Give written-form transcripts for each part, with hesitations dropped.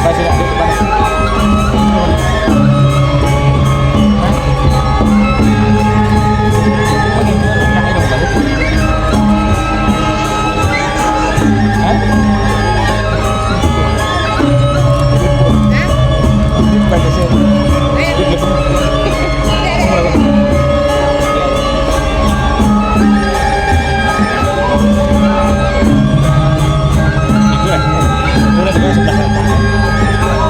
Masih ada depan. Sebelah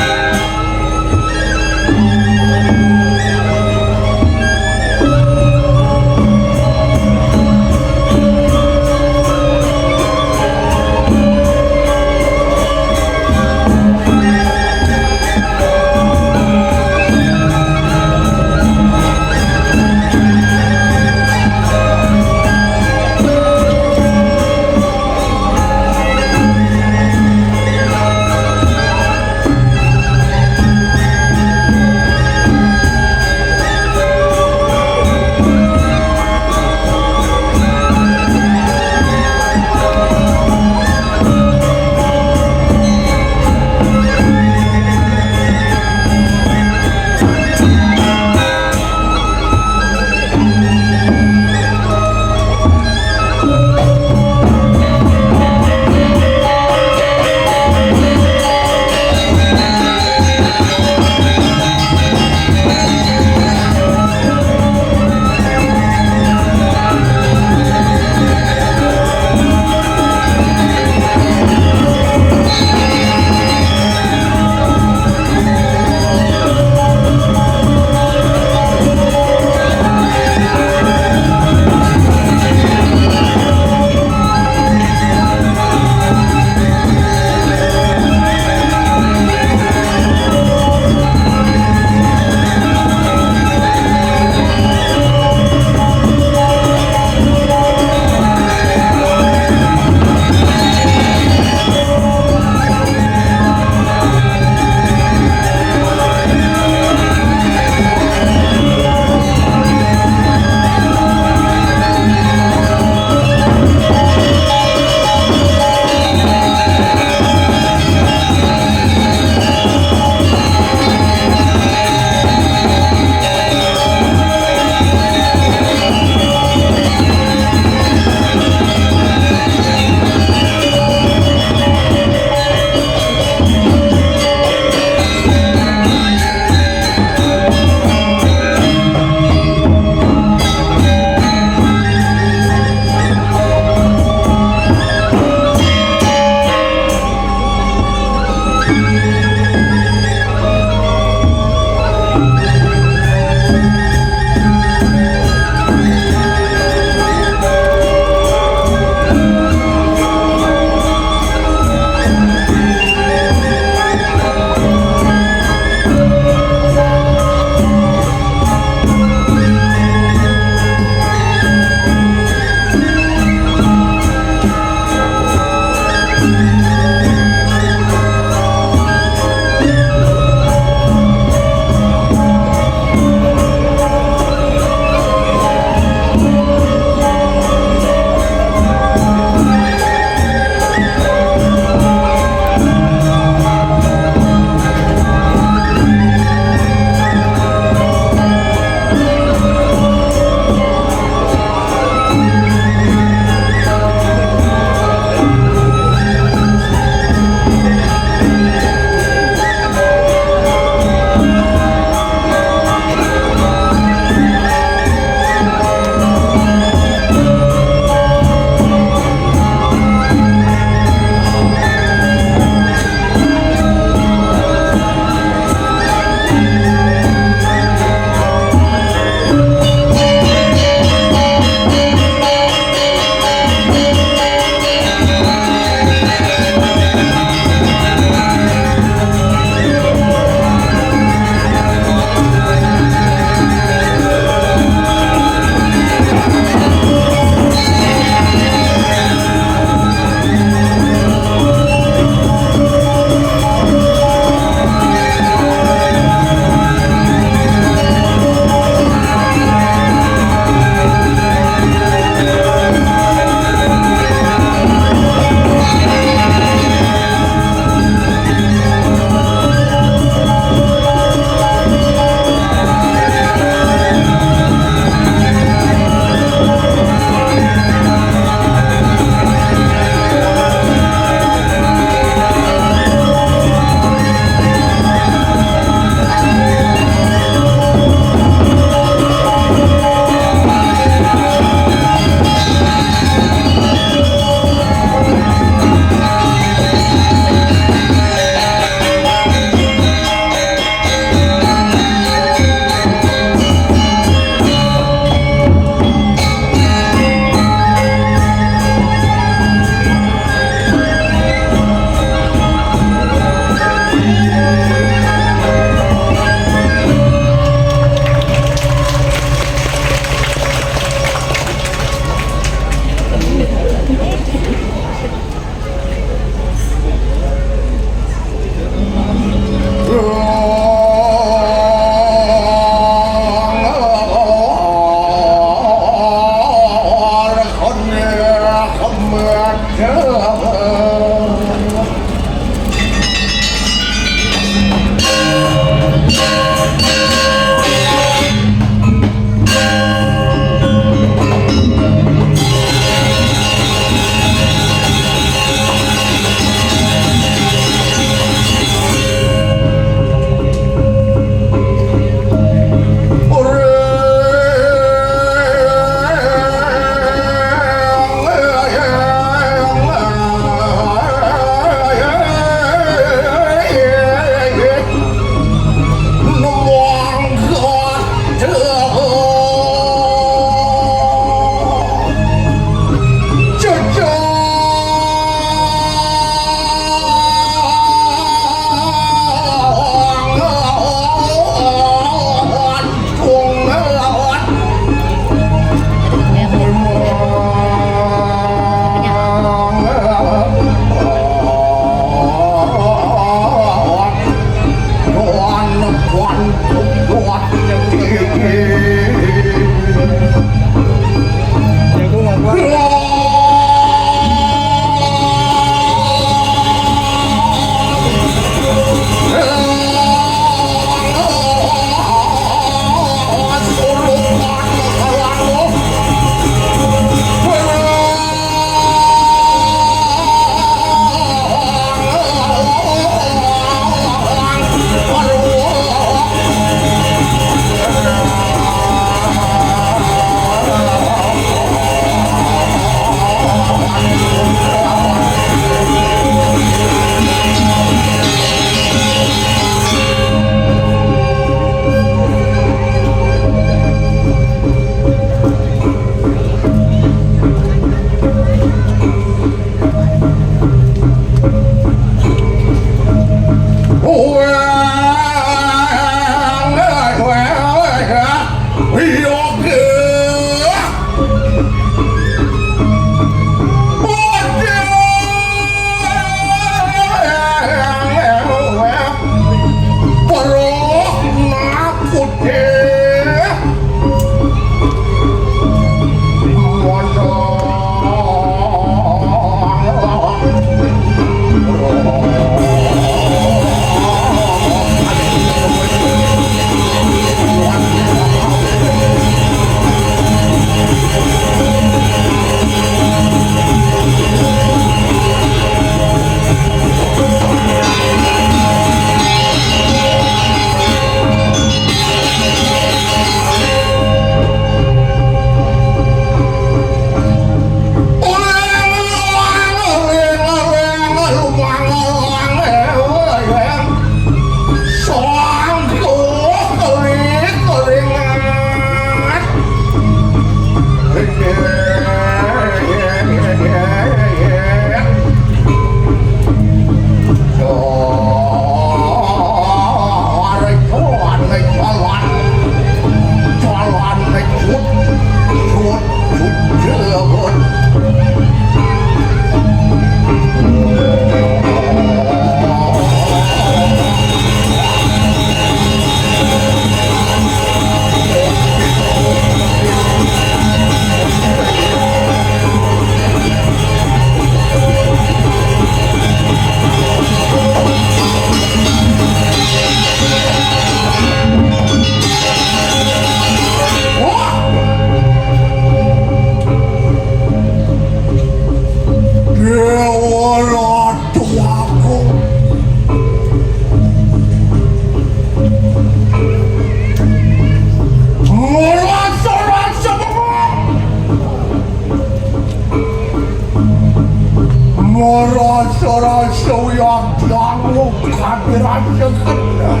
kamu kehadiran sekedar.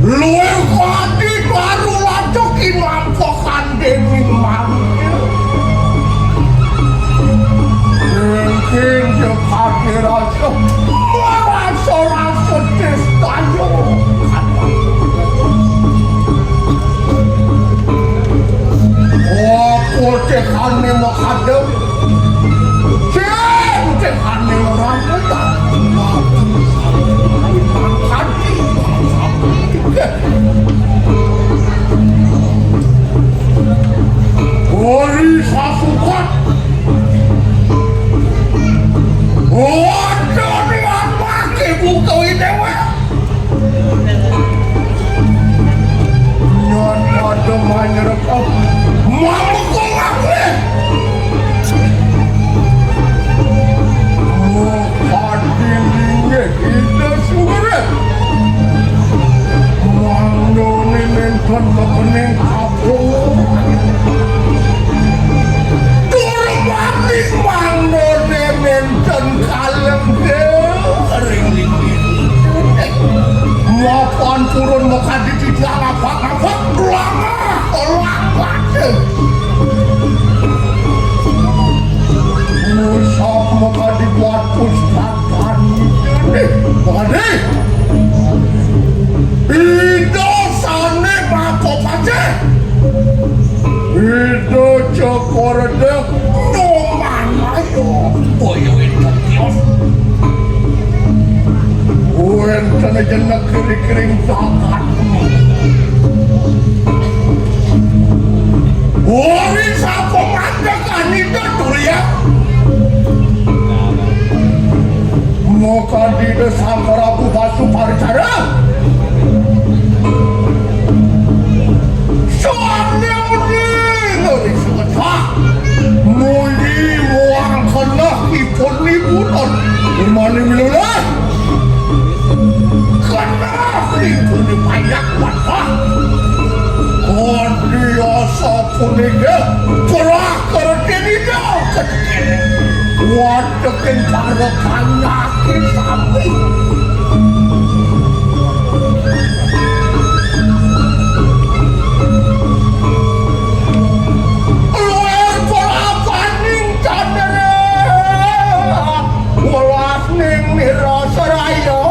Luwih kadi baru lacokin lampokan dening manggil. Mungkin je kehadiran merasa-rasa destayo. Aku tekane makadem. Tekane orang kita. Ori sasukan. Waduh dengan pakai buka dewa. Nyata demanya rekam. Mama kau ngapain? Oh, hadirinnya kita semua. Mangdone menton bekening aku. Turun mangdone menton kalem deh. Ringling ini. Mapan turun muka di tidak apa-apa. Lama deh. Musab muka dibuat pustakan. Bade. Itu sana bako pace. Itu cokor deh. Noman ayo. Boyo itu kios. Uen sana jenak kering-kering sangat. Ori sapo mandakan itu tuh ya. Moka di desa Prabu Basu Paricara. Soalnya ngeri sekejap. Muli muang kena ipon liburan. Bermani milulah. Kena ipon dipayak watah. Kodiasa punega. Perah kerja ketik. Wadekin para penyakit sapi. Luar pola paning candere. Welas ning Nirasaraya.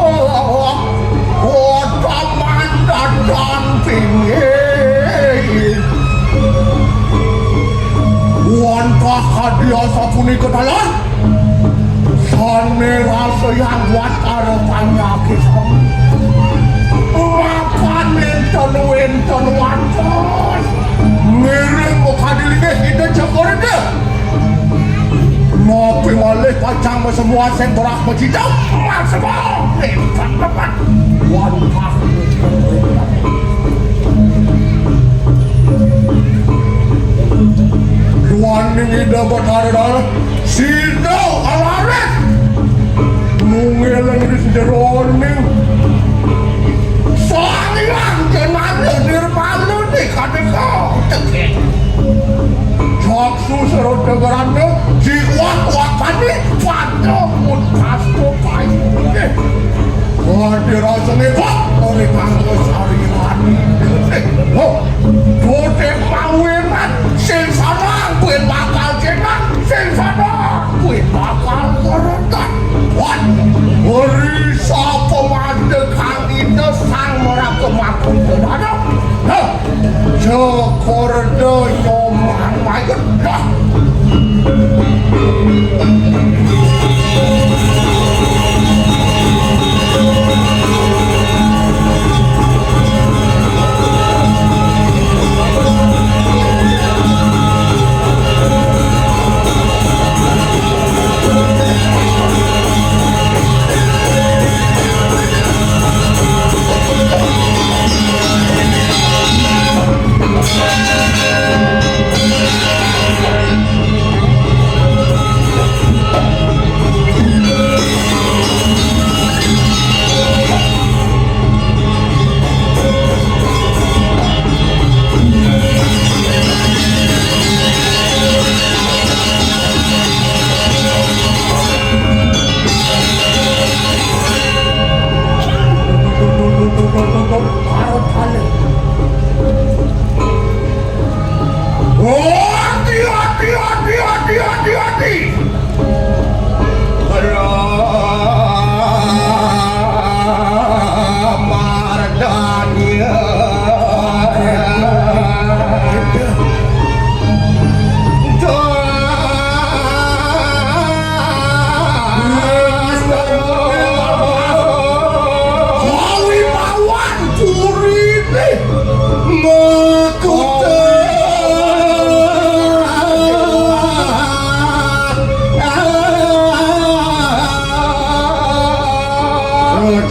Kota mandat dan pinggir. Wantah hadiah punika dalan. Sane rasa yang buat ada penyakit. Makan enten wantos. Ngiring muka dilihat kita cakor itu. Ngopi malih pacang semua sentorak bercidau. Semua enten dapat. Wantah. Luan ini dapat ada sidau alaret. Nungelan di sederoning. Soalnya jangan dirmalu nih kadang tegak. Jaksu serut degerannya jiwat-watan nih pada pun kasto payungnya. Dirasa nih kok oleh kanggo sariwani. Bodek mawinan sing sana kuwi bakal cenak, sing sana kuwi bakal kerentan. Ori sapa mandeg kang itu sang ora kemakun tenan. Cokor doyo mangmayet.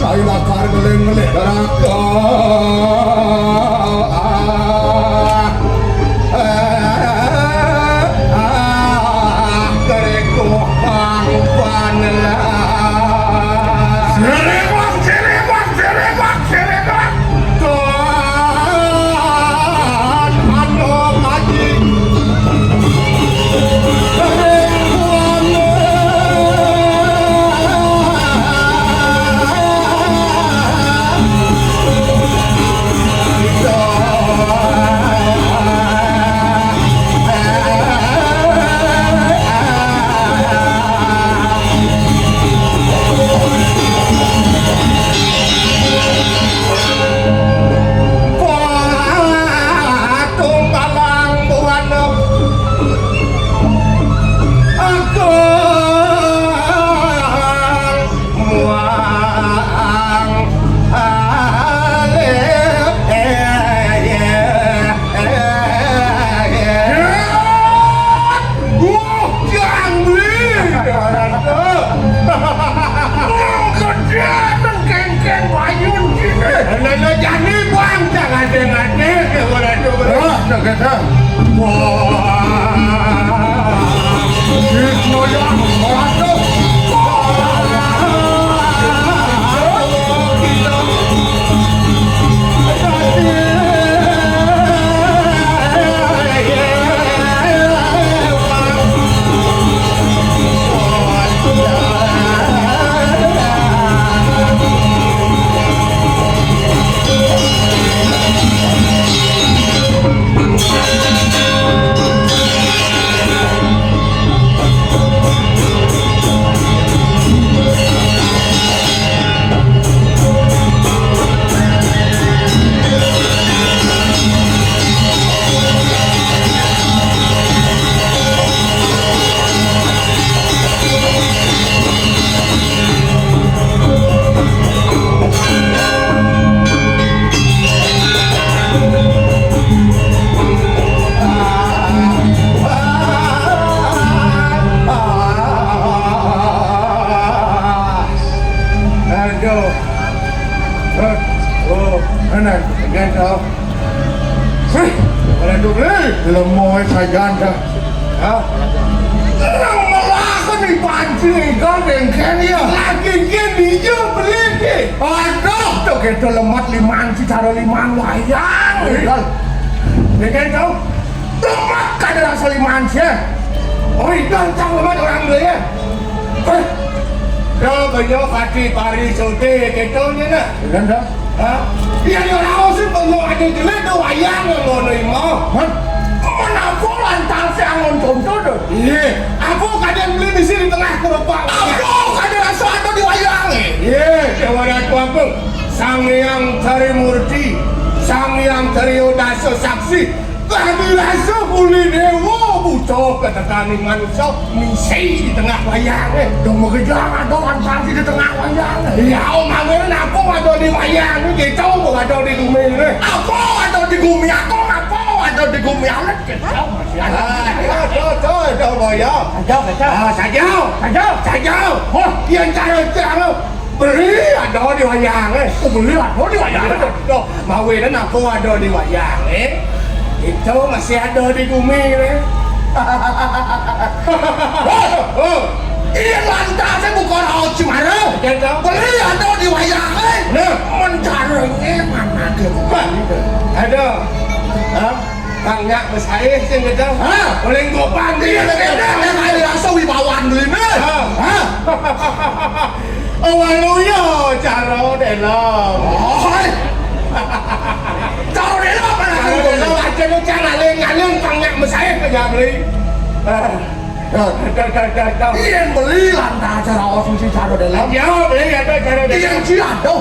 Cailah kargeleng-geleng neraka. Kereku pangpan lah. Serebak, serebak, serebak, serebak. Tuhan anu ngaji. Lemoy sajan dah. Ha? Nang malaka ni pancing kau dengken ya. Lagi gini je beli ke. Aduh, tu kita lemat liman si cara liman wayang. Dengken kau. Lemat kada rasa liman sih. Oh, itu cang lemat orang beli ya. Dah banyak kaki pari sote ketolnya nak. Dan dah. Ha? Yang orang sih perlu ada jelas tu wayang lo ni mau. Kenapa lantang si angon contoh tu? Iya. Apa kadang beli di sini tengah keropang? Apa kadang rasa ada di wayang? Iya. Dewa tu apa? Sang Hyang Carimurti, Sang Hyang Caryodasa Saksi. Kami rasa boleh dewa butuh ketekan manusia misi di tengah wayang. Dong mengejar ada lantang di tengah wayang. Ya, omangnya apa ada di wayang? Kita pun ada di bumi ni. Apa ada di bumi? Aku apa ada di bumi? Alat kita masih ada. Ada wayang. Saja. Oh, yang cara beli ada di wayang. Beli ada di wayang. Mau dan aku ada di wayang. Itu masih ada di bumi ni. Iya lantas saya bukan orang Cimara. Beli ada di wayang mencarinya mana ke? Ada. Kang Nyak bersaing sih kita. Boleh gopang dia kita. Yang ada rasa wibawan dulu ni. Awalunya cara dalam. Cara dalam mana? Kalau aja lu cara lengan Kang Nyak bersaing kerja beli. Iyan beli lantas cara osisi cara dalam. Ya beli ada cara dalam. Iyan sih ada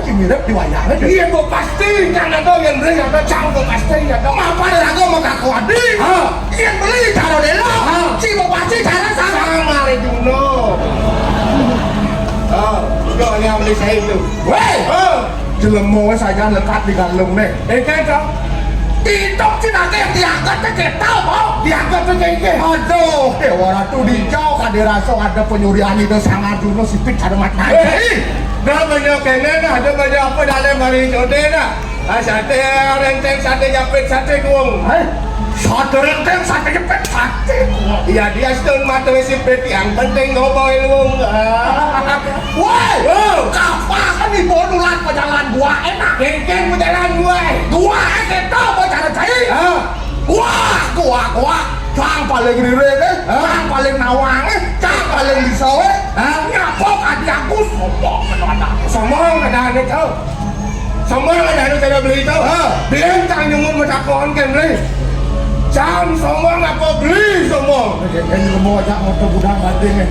yang mirip di wayang. Iyan gua pasti kan ada yang beli ada canggung pasti ada. Apa ada aku mau kaku adi? Iyan beli cara dalam. Si gua pasti cara sama Rejuno. Kau yang beli saya itu. Weh. Jelemo saya lekat di galung ni. Kan kau? Hidup Cina kayak diangkat ke tahu mau diangkat ke aduh dewa ratu dijauh kan dirasa ada penyurian itu sangat dulu sipit ada mata dah banyak kena dah ada banyak apa dalam hari jodoh dah sate renteng sate japit sate kuang sate renteng sate japit sate kuang iya dia stone mata sipit yang penting ngobrol ilmu woi kapal kan di bonulan pejalan gua enak geng pejalan gua kita mau cara cai gua cang paling rire deh cang paling nawang cang paling disawe nyapok adi aku somong ada itu somong ada itu saya beli itu biar cang nyungun macakon kan beli cang somong apa beli somong ini juga mau ajak motor budang batin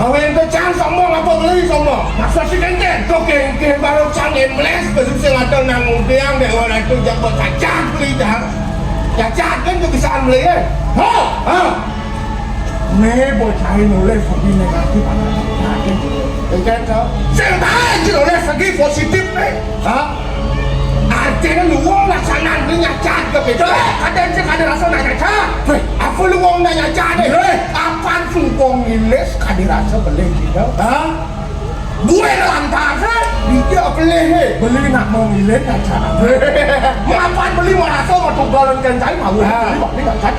mau itu cang somong apa beli somong maksud si kengken tuh kengken baru cang emles bersih ngatau nanggung tiang deh orang itu jago cacat beli cang cacat kan tuh bisa beli ya nih bocah nulis segi negatif kan tuh saya nulis segi positif nih artinya lu wong laksanaan beli nyacat ke betul kadang sih kadang rasa nyacat apa lu wong nyacat deh apaan sungkong ngilis kadang rasa beli gitu gue lantas dia beli nak mau ngilis nyacat apaan beli mau rasa mau tunggalan kencai mau beli nyacat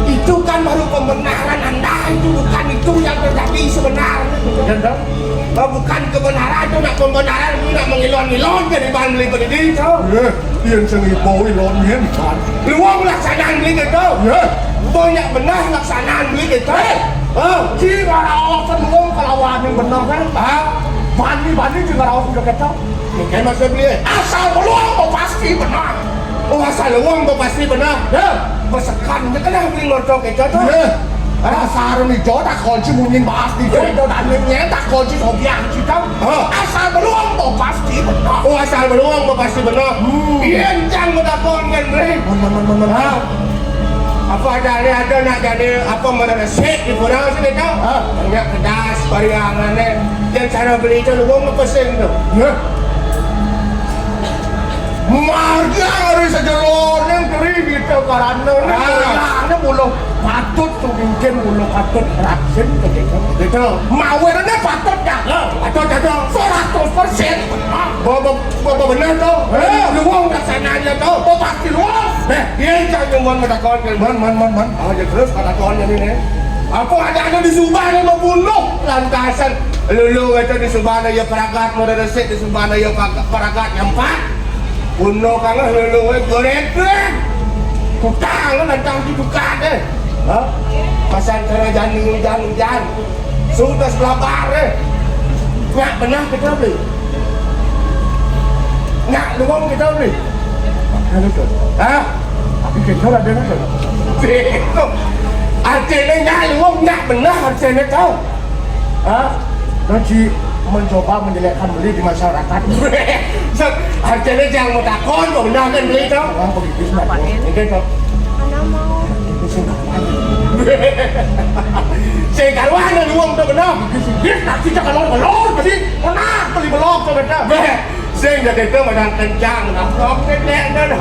itu kan baru pembenaran anda itu bukan itu yang terjadi sebenarnya bukan kebenaran itu nak pembenaran itu nak mengilon-ilon ke depan beli berdiri itu yang sengipo ilon ini luang laksanaan beli gitu banyak benar laksanaan beli gitu jika rawasan luang kelawan yang benar kan bani juga rawasan udah kacau kayak masih beli asal luang kok pasti benar asal luang kok pasti benar bersekan dia kena beli ngocok kayak gitu asal ni jo tak kunci mungkin bahas di jo dan lainnya tak kunci sobiang kita asal beruang tu pasti benar asal beruang tu pasti benar bincang mendapatkan kan apa ada nak jadi apa mana set di kurang sini tau banyak kedas bariangan yang cara beli itu luang pesen tu marga harus sejelur yang kering gitu karena ini mulu patut tuh mungkin mulu patut raksin gitu mawirnya patut jaga patut 100% bapak benar tuh luang laksananya tuh pasti luang dia jangan menakon man aja terus menakon jadi nih apa ada di Subang yang membunuh lantasan lulu itu di Subang ya peragat mau resep di Subang ya peragat yang 4 bunuh kangen lulu goreng tukang lo nantang di tukang deh pasal cara hujan sudah selabar deh nggak benar kita beli nggak luang kita beli tapi kita ada nggak itu artinya nggak luang nggak benar artinya tahu nanti mencoba menjelekkan beli di masyarakat harganya jangan mau takon mau benar kan beli itu begitu saya karuan yang uang udah benar dia nanti jangan melor berarti mana beli melor tuh benar saya jadi itu macam kencang nafkok nenek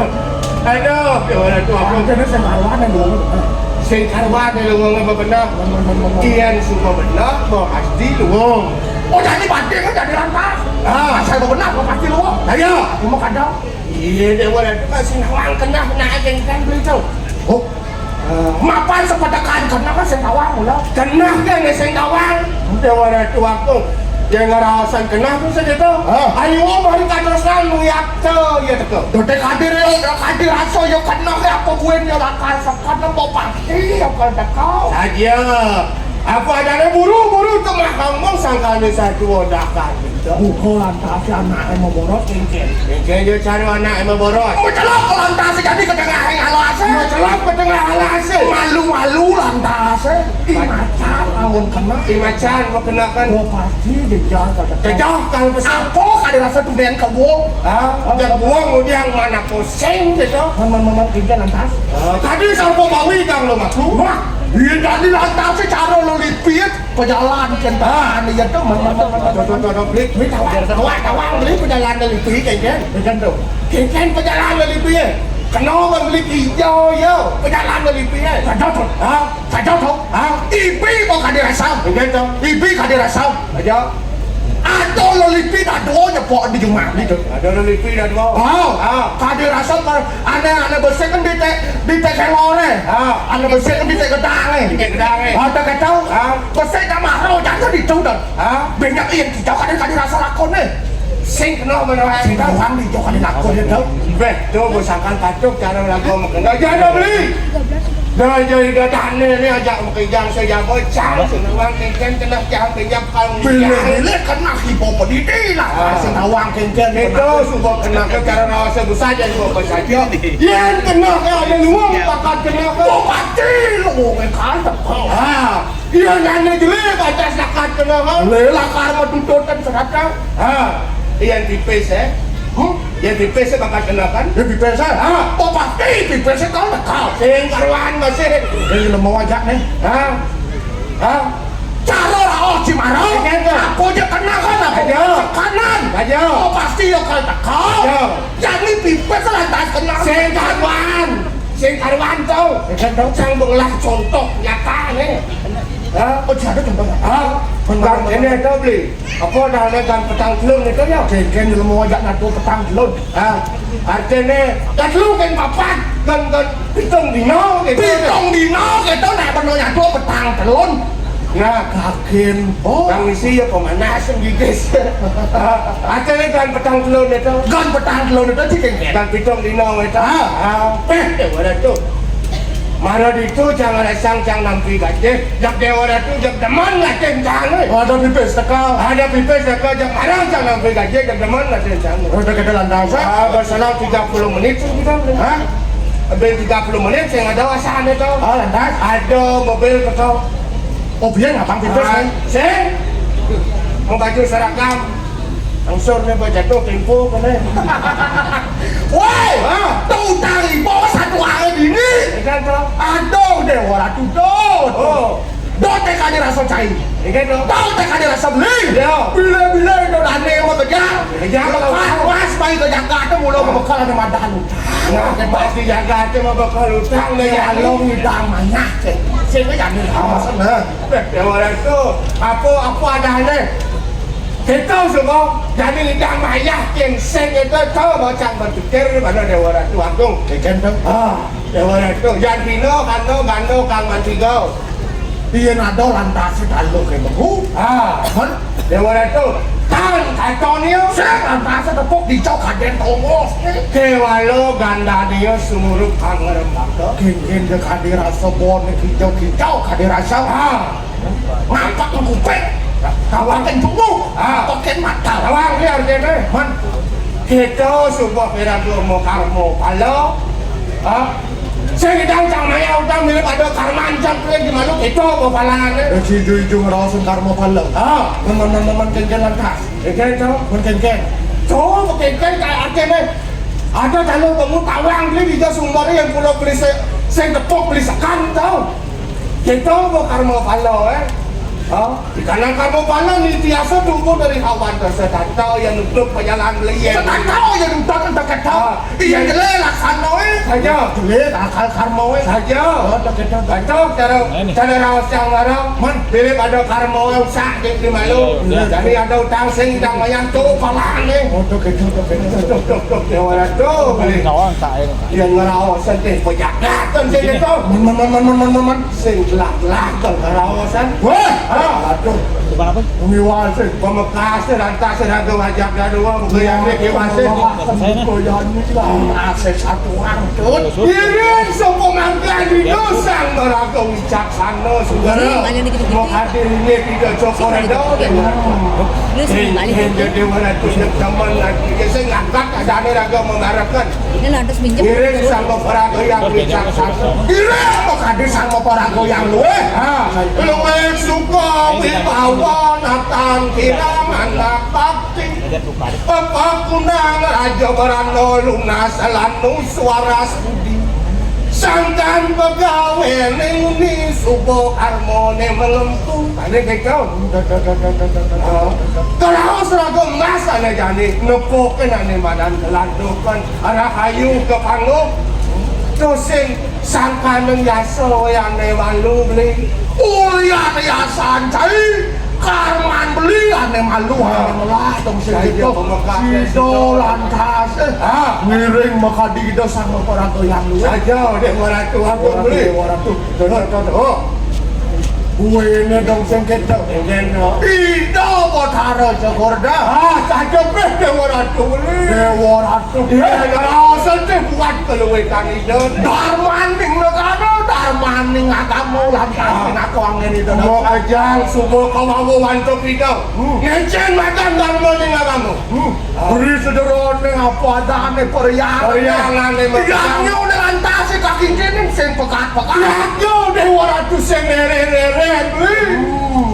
aduh gimana tuh aku jadi saya karuan yang uang saya karuan yang uang apa benar kian semua benar mau pasti uang jadi banding kan jadi lantas saya benar kok pasti luang ayo aku mau kadang iya dia boleh masih nawang kena aja kan beli itu mapan sepedakan kena kan saya nawang mula kena kan saya nawang dia boleh itu waktu yang ngerasain kena tuh segitu ayo mari kadosan luyak tuh ya tuh dode kadir rasa ya kena apa gue yang lakar sekarang mau pasti ya kalau kau saja apa adanya buru-buru tuh mah ngomong sangkanya satu odakan buku lantas anak yang mau boros kengken dia cari anak yang mau boros mau celok lantas jadi ke tengah halasnya mau celok ke tengah halasnya malu-malu lantas macan awon kena macan mau kenakan pasti dijauh kalau pesan apa ada rasa tuh dengan kebuang dan buang yang mana pusing gitu memang tinggal lantas tadi sampo bawi kang lo maklu iya jadi lantas cara lo lipit pejalan kentaan iya tuh beli beli tawang beli pejalan lipit kayaknya tuh kayaknya pejalan lipit Kenapa beli hijau yo? Penyalaan beli piye? Sajot. Ha? Sajot. Ha? Ipi kok kadir asam. Begitu. Ipi kadir asam. Aja. Ada lelipi ado nyepok di rumah gitu. Ada lelipi ado. Kadir asam aneh bersih kan di tek selore. Aneh bersih kan di tek gedang. Di tek gedang. Ada ketau. Bersih tak mahal jangan dicudot. Banyak yang tidak kadir asam lakon sing kena menawa sing wang di jok ada lakon ya tau. Betul bosakan kacuk cara lakon makan. Jangan beli. Dah jadi datane ni ajak makijang saya bocang senawang kengken kena jang pinjam kang bila kena hipo pedidi lah senawang kengken itu sudah kena ke cara rawasa besar jadi bapak saja yang kena ke ada luang pakat kena ke pasti lu ke kantor iya nane jelek baca sakat kena ke lelah karma tututan serata yang tipis yang dipes bakal kenakan ya dipes oh pasti dipes kau kau sing karuan masih ini lemah wajah nih cara lah Cimaro aku aja kenakan aja kanan aja oh pasti ya kau jadi dipes lantas kena sing karuan tau sang bengelah contoh nyata nih oh ada contohnya Bang ini ada beli apa dah legang petang telur itu ya kengken lemah wajah nado petang telur artinya kan lu kan papat kan pitung dino gitu nah bener nado petang telur nah kakin yang isi ya pemanas gitu artinya kan petang telur itu sih kengken kan pitung dino itu wadah tuh mana itu jangan resang jangan nampi gajah jak dewa itu jak deman ngaceng jangan ada pipes tekal jak marang jangan nampi gajah jak deman ngaceng jangan ada ke dalam dasar berselang 30 menit kita ambil 30 menit saya nggak ada wasan itu lantas ada mobil ketau biar ngapang pipes sih mau baju seragam langsung nih jatuh tempo kan woi tuh tali bawa satu hari ini aduh dewa ratu do teka di rasa cair do teka di rasa beli bila do dane mau kerja was bayi ke Jakarta mulu mau bekal ada madan utang pasti Jakarta mau bekal utang ya long hidang banyak sihก็อย่างนี้เอาเดี๋ยวอะไรก็apa adanya kita semua jadi lidang maya yang seng itu tahu macam berpikir mana dewa itu agung kecendeng dewa itu yang dino gando kang mantigo dia nado lantas kalau kayak begitu kan dewa itu kan katonio seng lantas tepuk dicok kaden tomos dewa lo ganda dia sumurup kang ngerembak kengken de kadir rasa bon hijau kadir rasa nampak kuping kawang kan tunggu pakai mata kawang lihat deh man kita sebuah peradu mau karmo kalau saya sedang maya utang milik ada karman cangkring di mana itu bapalangan si jujur rasul karmo kalau teman-teman kengkelan kas itu kengken coba kengken kayak artinya ada kalau kamu kawang dia bisa sumbernya yang pulau beli saya tepuk beli sekan tau kita mau karmo kalau di kanan kamu mana nih biasa tumbuh dari awan tersetantau yang nutup penyalaan beliau setantau yang nutup entah ketau yang jelek laksana saja jelek akal karma saja kacau cara rawas yang marah pilih ada karma yang sak di malu jadi ada utang sing utang mayang tuh palang nih tuh dewa tuh yang ngerawasan teh pejagaan sing itu sing lak-lak ngerawasan aduh, gimana pun? Umiwasin, pemekasan, lantas sedang ngajak gadua, menggayangnya kewasin. Goyang ini lah, aset satu orang tuh. Ini sopong angkat di dosang beragam wicaksana saudara. Mau hadir ini tidak cokoran dong. Jadi mana tu nak zaman lagi, saya ngangkat ada agak mengharapkan. Ini sama para goyang wicaksana. Ini mau hadir sama para goyang luwe. Luwe suka. Wibawan akan kiraman bakti Pepakunang Raja Barano lunas lanu suara sudi Sangkan pegawai ini subuh harmoni melempung Tadi kekau Kalau seragam masa nih jadi Nepukin ane badan kelandukan Arah kayu ke panggung sing sangkaneng yaso yang walu beli ulian yasan cai karman beli ane malu ane melah dong segitu sido lantas ngiring maka dido sama orang tuh yang lu aja deh orang tuh aku beli orang tuh gue ini dong sengketa Ida Botara Jakarta saja beh Dewa Ratu Dewa Ratu asal teh buat keluwekan Ida Darmaning negara Darmaning agama lantas aku angin itu mau aja semua kawawa wantuk Ida ngecen makan Darmaning agama beri sederhana apa ada ane periangan yang udah lantas kaki jening sing pekat-pekat yang Dewa Ratu sing rere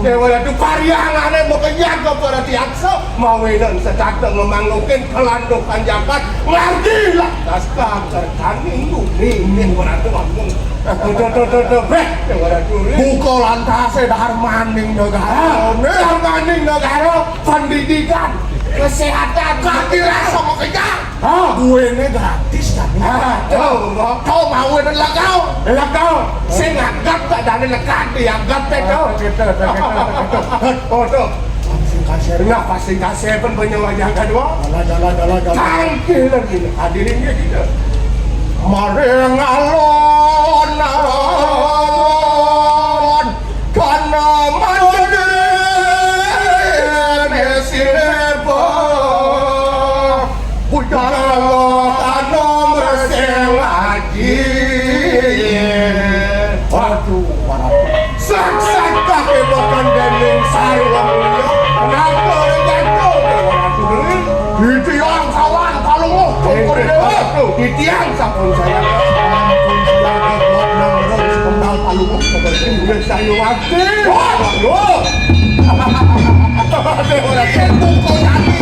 Dewa Ratu pariangannya mau kejaga pada tiaksa mawinan secata memanglukin kelandukan jakat ngerti lah naskah tertanding ini Dewa Ratu ngomong Dewa Ratu buka lantasnya Darmaning negara Darmaning negara pendidikan kesehatan kaki rasa mau kejar gue ini gratis kan kau mau ini kau saya nganggap tak ada lekat dianggap itu tuh passing kasih pun punya wajah kedua jalan canggih lagi hadirinnya gitu mari ngalon karena menjadi siapa Budaya kano merseng haji waduh sak-sak kake bahkan dening sarwang liya kenapa reganto di tiang kawan kalunguh cungkur dewa di tiang sapun saya pun saya buat nang sependal kalunguh seperti ini saya waktu waduh Dewa buko jati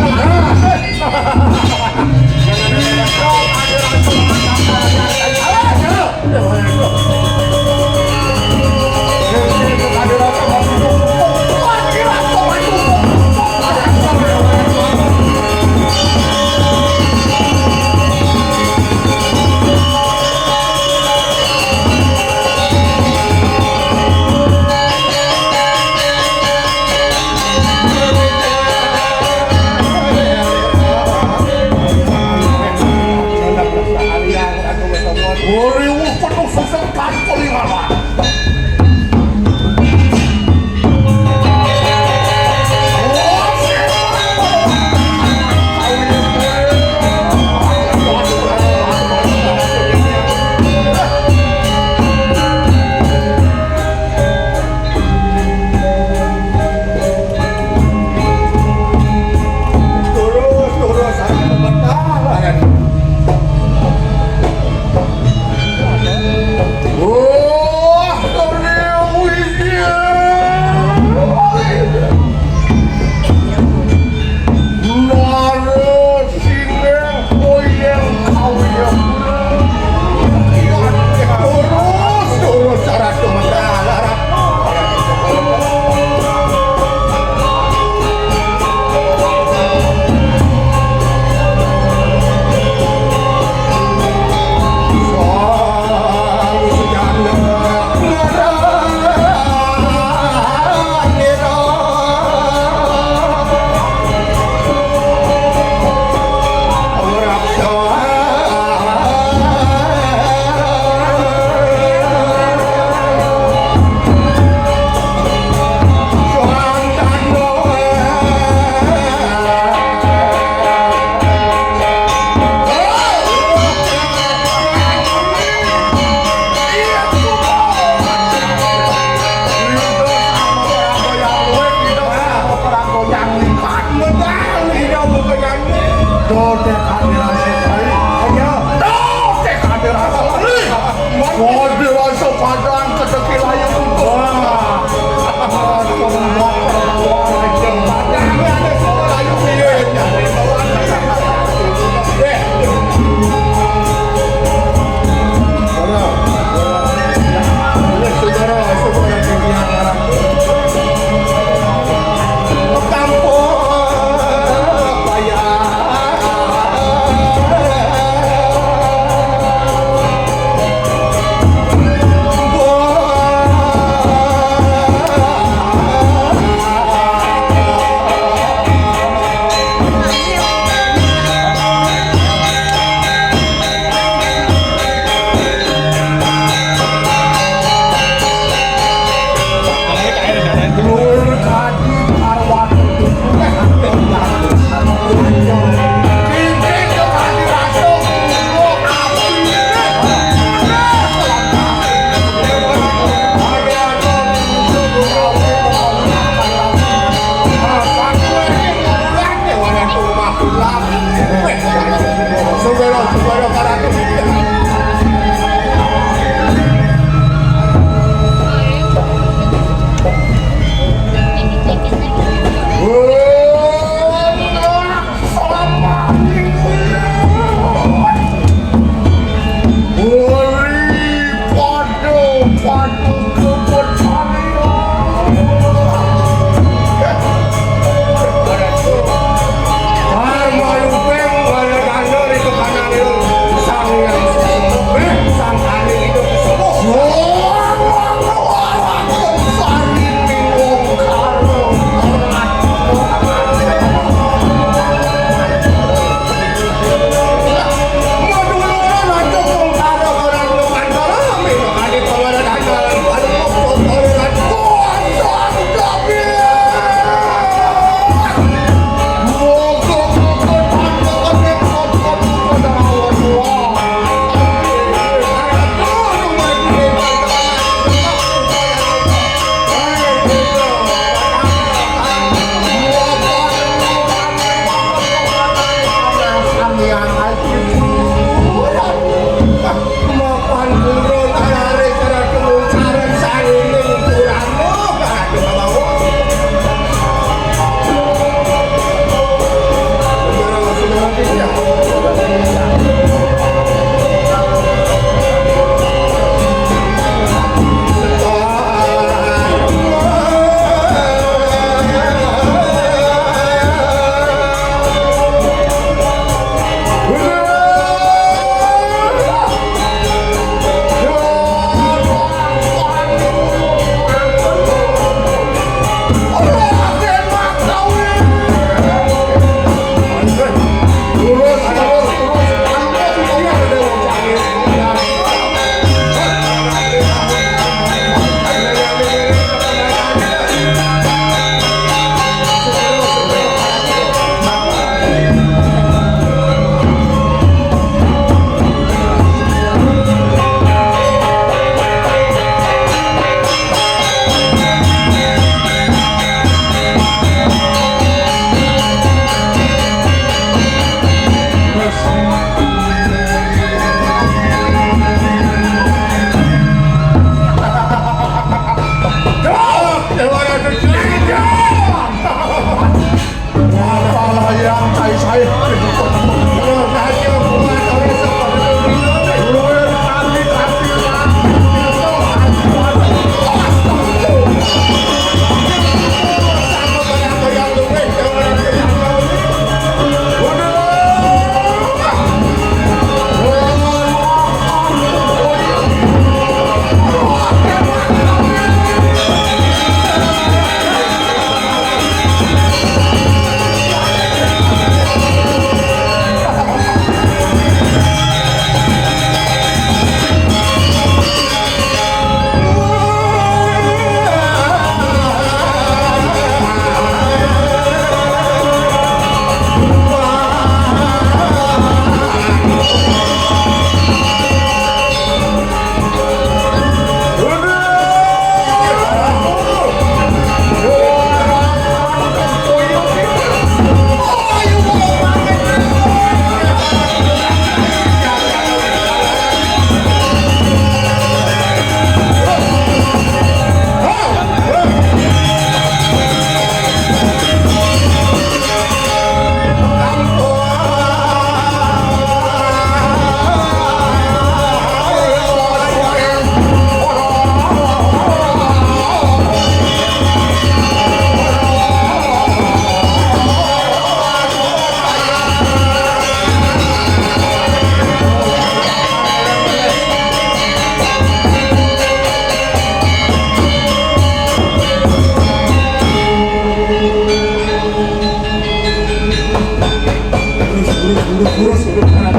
urus anak.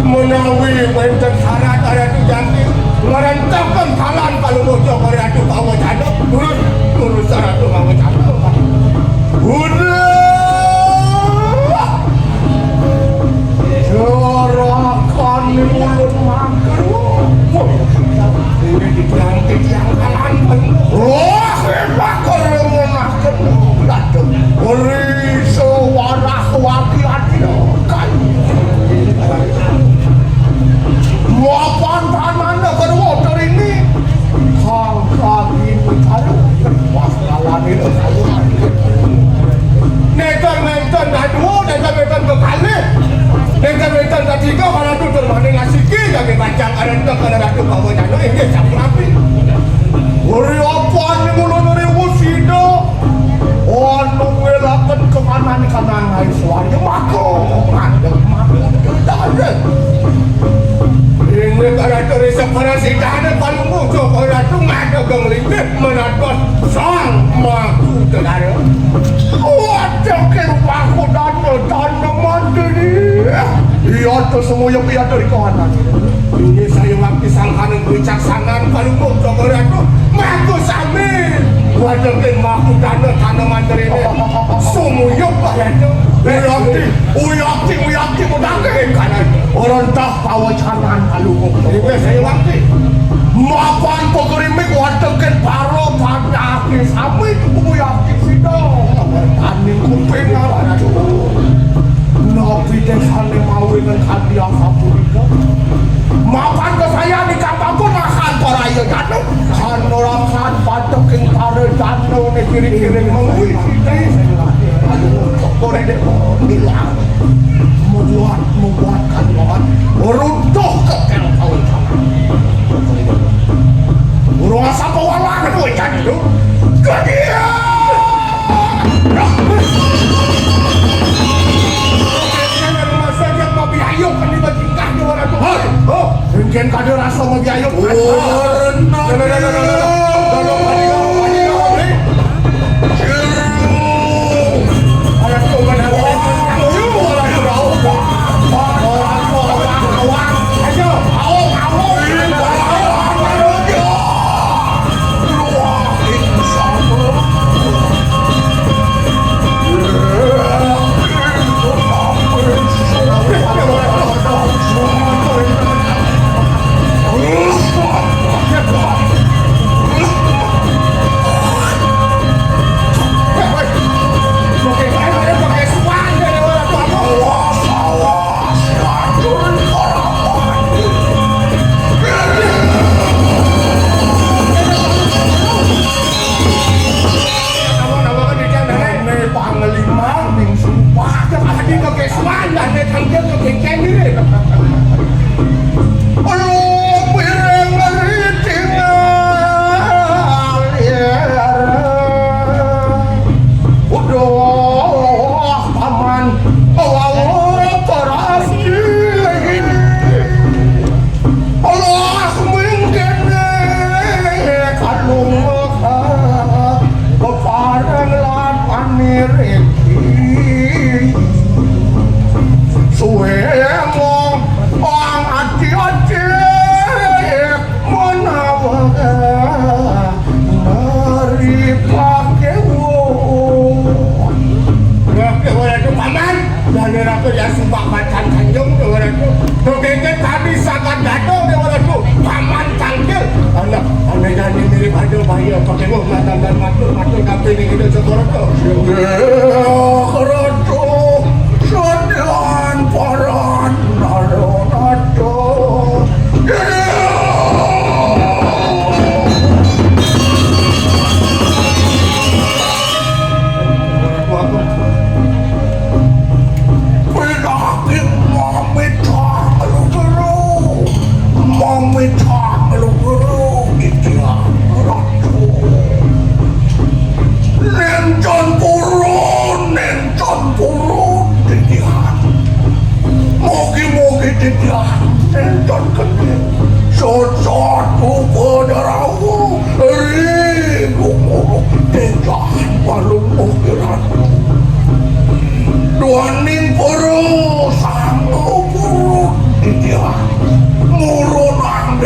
Menawi wonten syarat Ratu Janti merentangkan kalan kalau bojo Ratu bawa cadok turut Ratu bawa cadok. Udah jorokan mulut makan ini diganti yang kalan wah hebat kalau menakkan Ratu ori sewarah wakil kan Wapan tanah kedua motor ini hangkang ini ada wasalan itu nekan aduh nekan bekali nekan ketiga kalau tu termani ngasiki lagi bacang ada tu kalau ratu bawa jano ini siapa api uri wapan ni mulu nuri wusida onu welakan kemana ni kanang hai suaranya mako ada ini Ratu reseparasi dana paling muncul Ratu ngada genglingit menatut sang maku tenara wadah kerwaku dana mandiri iya tu semua yang biar dari kawanan ini saya waktu sangkanan kebijaksanaan paling muncul Ratu maku sami wadah maku dana mandiri ini semua yang Ratu uyakti mudangin kanan orang tak bawa canan alung ini saya waktu mapan pokrimik watekin paro panyaki sami uyakti sidang taning kuping nabi desane mawingan hadiah sapurika mapan ke saya di kampangku nahan paraya jatuh kan orang kan patekin paro jatuh ni kiri-kiri mengwisiti boleh deh bilang membuatkan Tuhan runtuh ke tahun urung asap walang itu ikan itu ke dia masa dia mau biayuk kan dibagingkan di orang itu mungkin kada rasa mau biayuk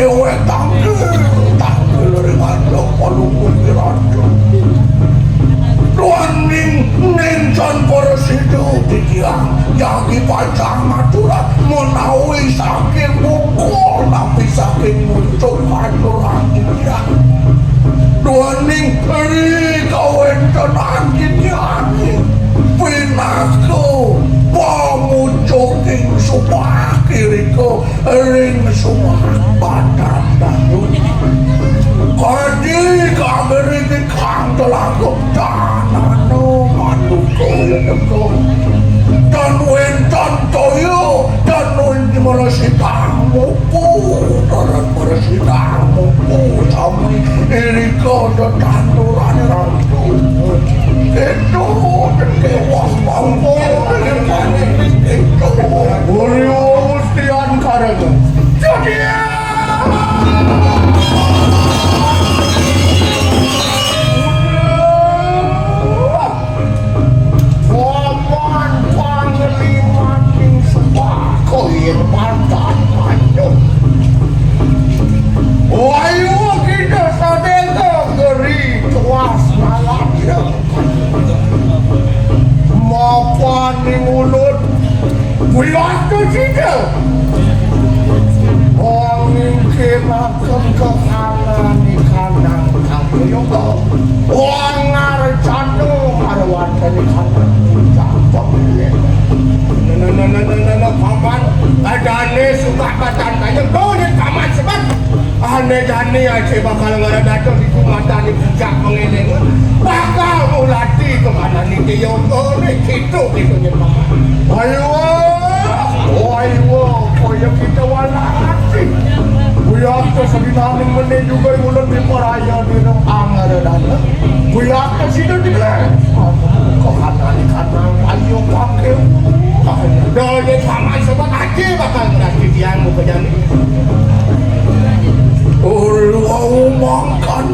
dewek tanggil ringan dong palungkung dirancang Tuaning nencan para sido tiang jadi pacang aturan menawi saking mukul tapi saking muncul aturan tiang Tuaning ri kawentan angin tiang pinaku pamucuking supah kiriko ring supah badan dahulu Kadi kami kang telagok tanano manduko dan wentan toyo dan wentan marasitamuku dan marasitamuku sami iriko dan tanduran rantu itu dewas mampu itu Buryo Mustian Karanga jadi Koin mantan panjang Wayu kita sadega geri tuas malamnya Mapan ni mulut Bulat tu tidak Angin kena kekalangan di kandang kamu juga Wangar candu marwan dari kandang puncak pemilik paman adane suka batan kaya kau ni paman sebab ane aja bakal ngada datang di kumatan di puncak mengeleng bakal mulati kemana ni dia ni gitu ni paman ayo kaya kita wala hati kuyak tu sebinamin menit juga ulang di peraya di anggar datang kuyak tu situ di belakang kau kata ayo pakai Dole paman sebab aja bakal ngerti tiang muka jani Ulu makan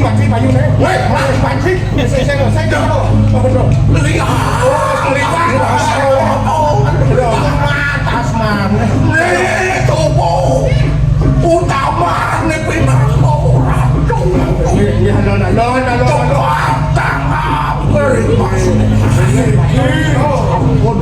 Mati payu ni Weh, mati Saya dah Lihat Atas mana Tubuh utama ni pinako racun ya tangap berimas racun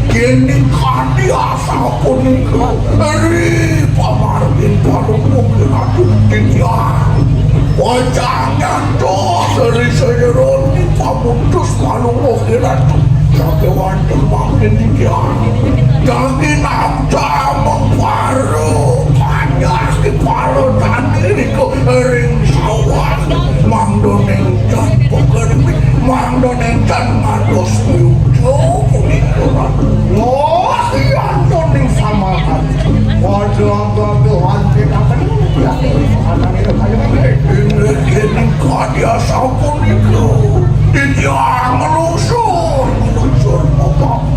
kini kani asal punika eri pamargin palungkung racun tiang wajangan dos eri sejero pamutus palungkung racun Jakewan makin tiang Jaki nafsa mengparu Panjas di paru tadi ko ring sawah Mangdoneng jan pokermi Mangdoneng jan ngados miujo Kulikuran Loh yang doning sama kan Wadah Tuhan kita kan Ya makanan itu kayu ini Ini kadia sampun itu Tiang melusur Bapak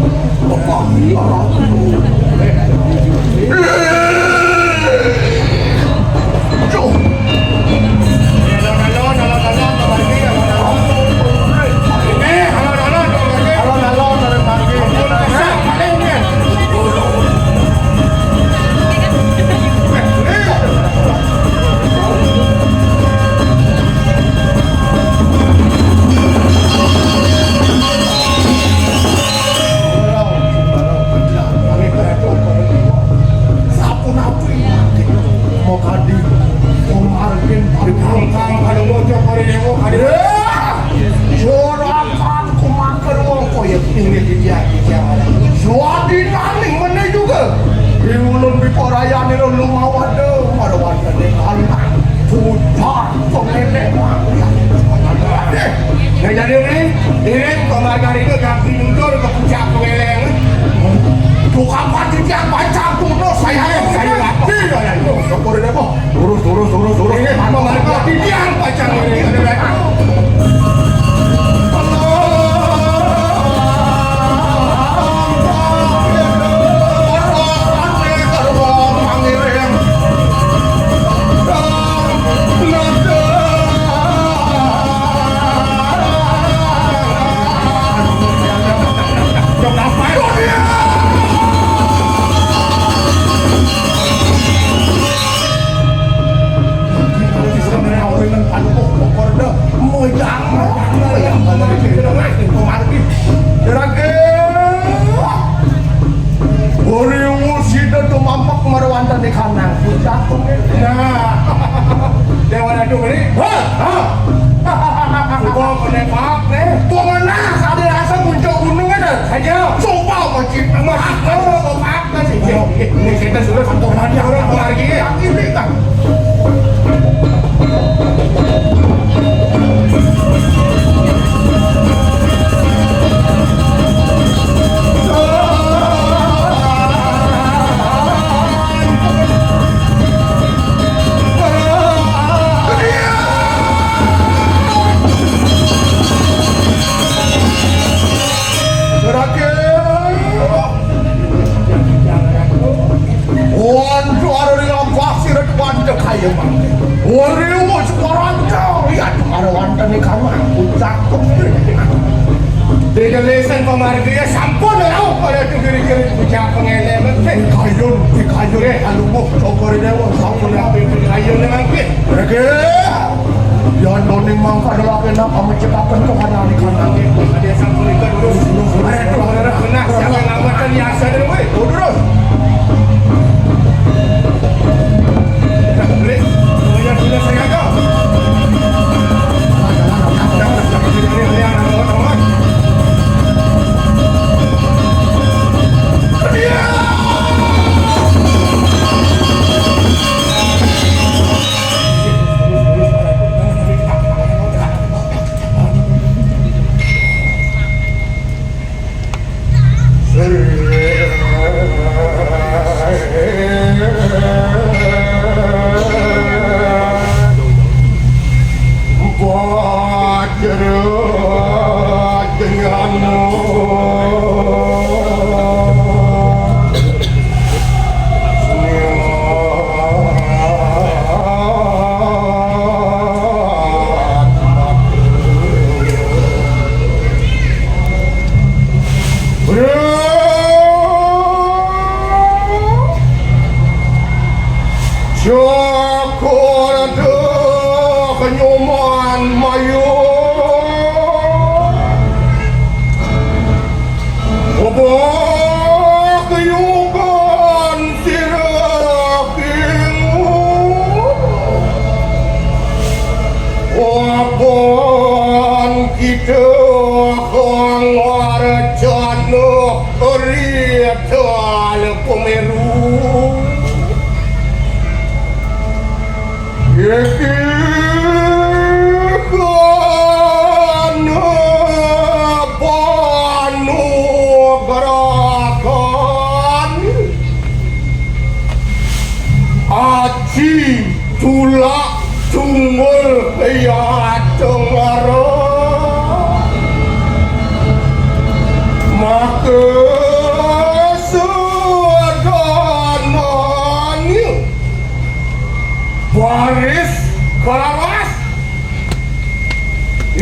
kanang puncak nah dewa nadu ini suka menepak nih tua mana kali rasa muncul gunung ada aja sumpah macam emas kalau apa sih ini kita sudah satu hari orang lagi yang ini kan Pemargia sampun tau pada tu kiri-kiri puncak pengelemen kayun alumuk cokor dewa sampun api kayun memang mereka yang doning mangka adalah kena kami cekakan ke kanan di kanan ada sampun ikan terus ada tu kena siapa ngamatan biasa dan weh terus boleh yang sudah saya kau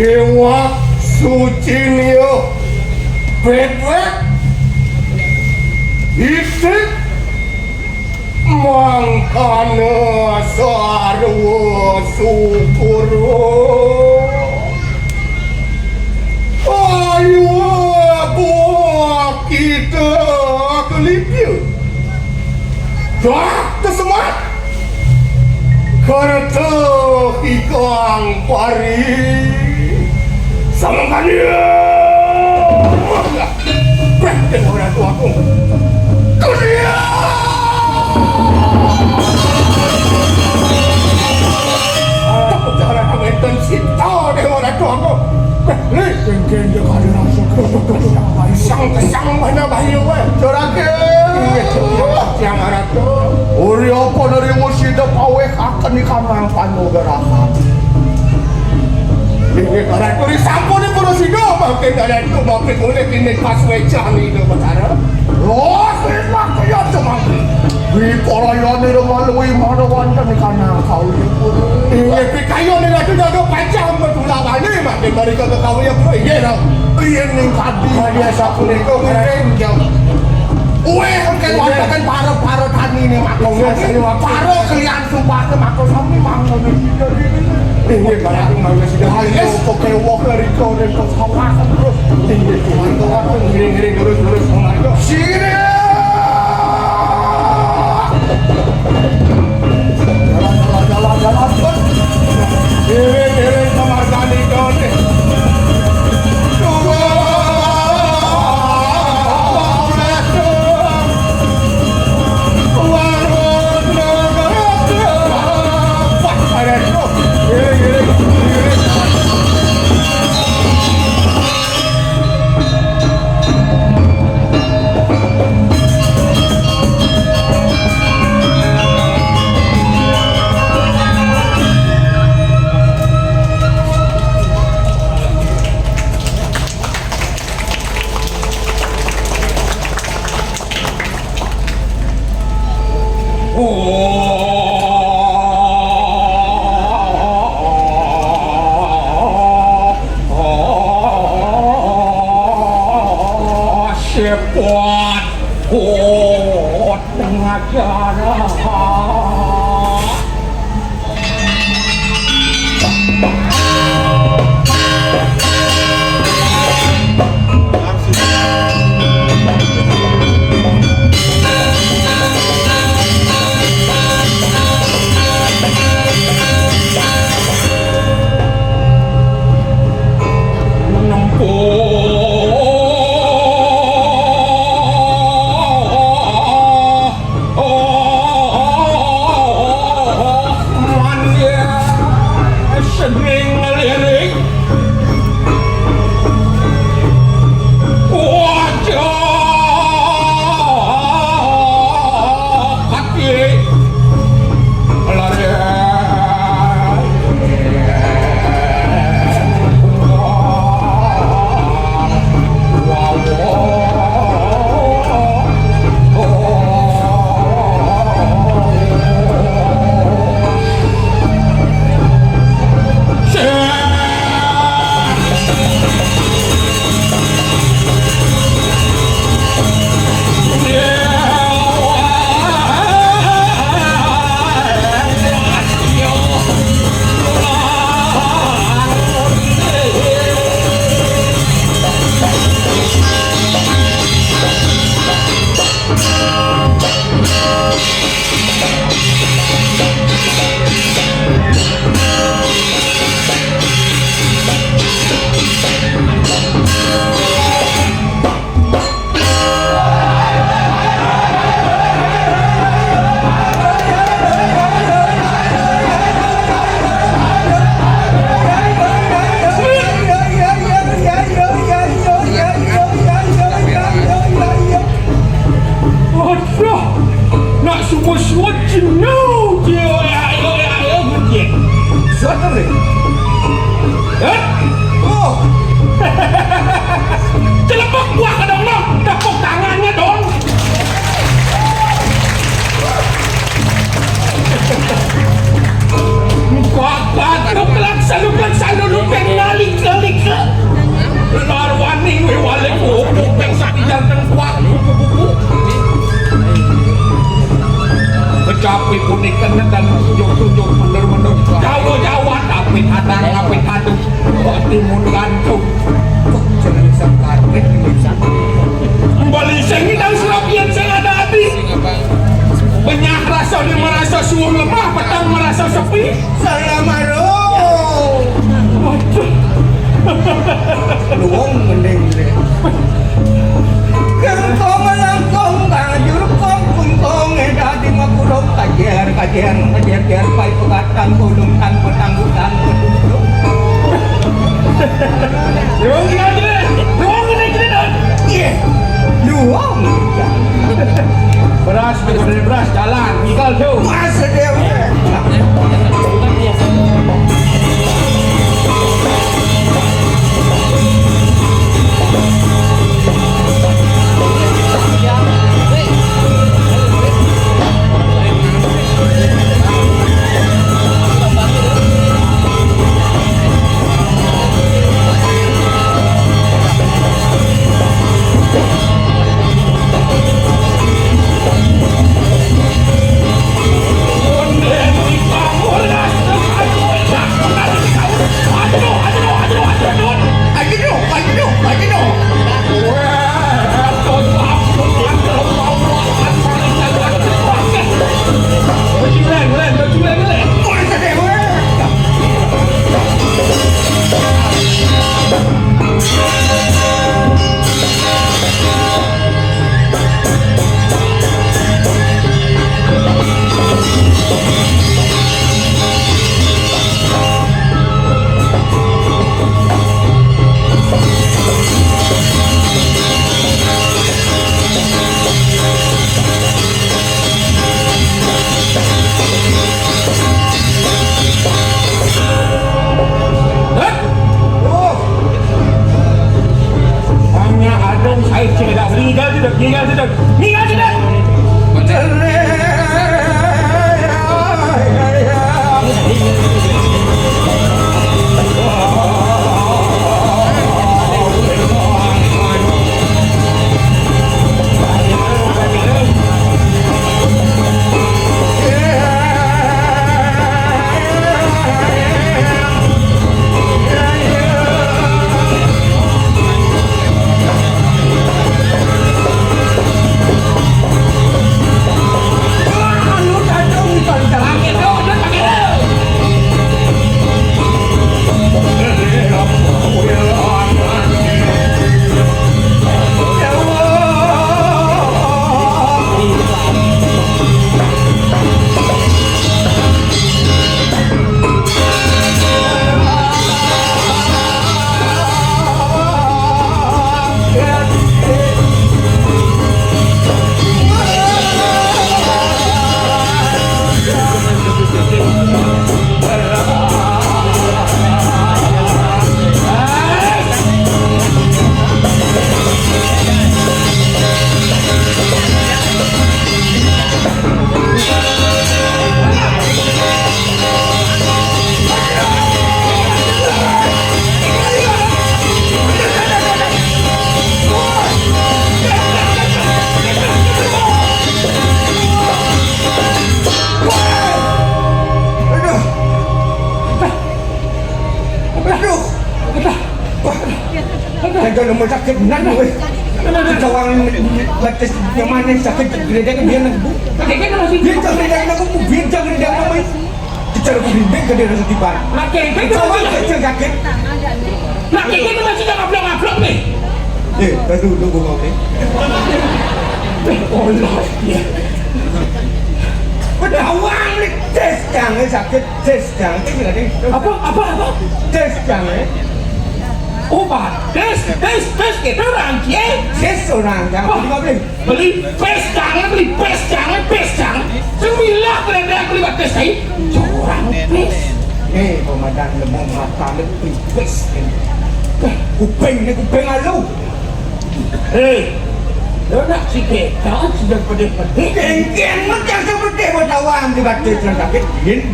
Dewa suci niyo bebek itik mangkana sarwa syukuro ayo buat kita kelipir dah tersemat kereta ikang pari sama dia berhenti orang tua aku dunia aku cara mengenton cinta dengan orang tua aku kengkeng dia kali langsung kesang mana bayu corake yang arah tu uri apa dari musida pawek akan ikamang panugarahan ini karena itu disampun di Purwosido makin ada itu makin boleh kini pas wecah ni itu betul. Loh, kita kaya cuma di Purayan ni melalui mana wanita ni karena kau itu. Ini kayu ni ada jaga panjang betul lah ni makin dari kau yang pun iya lah. Iya ni tadi dia sapu ni kau keren jauh. Weh kan wanita kan paro tani ni makin paro kalian sumpah ke makin kami makin ni. Ini kalau aku mau sudah halus, pakai walker itu dan kau sawah terus. Ini cuma itu aku ngering terus sama itu. Sini. Celepok gua ke dong dong, tepuk tangannya dong. Kakak, lu pengali ke larwani we wale kuku peng sapi jantan kuak kuku. Kecapi punikan dan tunjuk bener-bener Jawa tapi hadang tapi hadu kok timun gantung kok jeneng sakit kembali sengi dan serapian saya ada hati banyak rasa dia merasa suam lemah petang merasa sepi saya marah luang mending kengkong langkong kajur kong kengkong edadi makurok kajian pai pegatan kudung tan petanggutan keduduk luang gini dong iya luang beras jalan tinggal tuh masa dewa ada rumah sakit nan weh. Cawang batas yang mana sakit gereja kan dia nak. Kakek masih Dia tak gereja nak biar tak gereja nak mai. Cara bimbing ke dia rasa tiba. kakek Cawang masih kecil sakit. kakek masih jangan ngablok nih. Tahu tunggu kau ni. Oh lah. Cawang ni tes jangan sakit tes jangan tu ada. Apa? Tes jangan. Obat. Tes kita orang cie. Tes orang jangan Beli pes jangan. Sembilan kerana beli tes saya. Orang pes. Pemadam lemah mata lebih pes. Kuping alu. Lo nak sikit, jangan sedang pedih-pedih. Kengkeng macam seperti bertawang di batas yang sakit.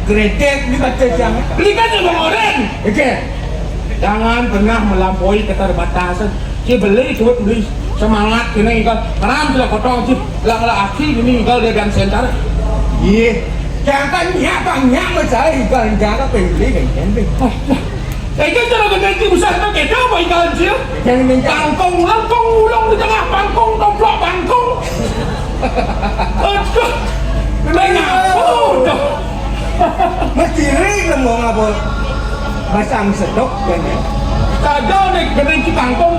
Gredek di batas yang. Belikan semua orang. Okey. Jangan pernah melampaui keterbatasan. Si beli cuma beli semangat ini kan. Keram sudah potong si lang-lang aksi ini kalau dia dan sentar. Iya. Jangan nyak macam ikan jangan beli kengkeng. Kayaknya cara ganti besar tu kita apa ikan sih? Jangan minta. Bangkong, langkong, ulung di tengah bangkong, tomplok bangkong. Aduh, banyak. Aduh. Mesti ring mau ngapa? Masang sedok kan ya. Saja nih ganti bangkong.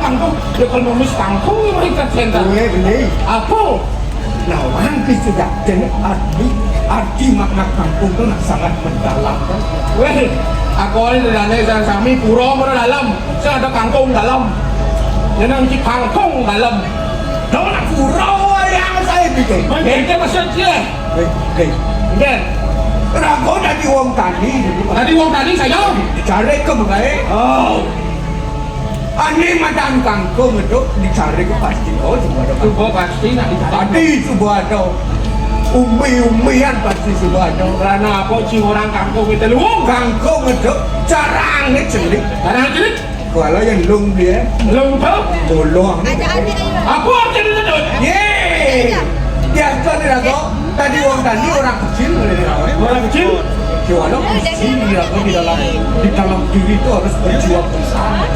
Dia kalau nulis bangkong ini mereka sentar. Beli. Apa? Lawan sudah jenis arti makna kampung itu sangat mendalam kan. Weh, aku ini dari dana sami pura mana dalam, saya ada kangkung dalam, jangan si kangkung dalam. Jangan pura yang saya bikin. Kita masih cie. Kan? Rago dari wong tani. Tadi uang tadi saya. Dicari ke mengenai. Oh, Ani madam kangkung itu dicari ke pasti kau semua ada. itu gua pasti nak dicari. Tadi semua ada. Umi-umian pasti semua ada. Karena apa si orang kangkung itu luang? Kangkung itu jarang ni celik. Karena jadi Kalau yang lung dia belum tahu. bolong. Apa arti itu tu? Yeay. Dia tu ni rago. Tadi wong tani orang kecil boleh dirawat. Orang kecil. Jualan mesti rago di dalam diri itu harus berjuang bersama.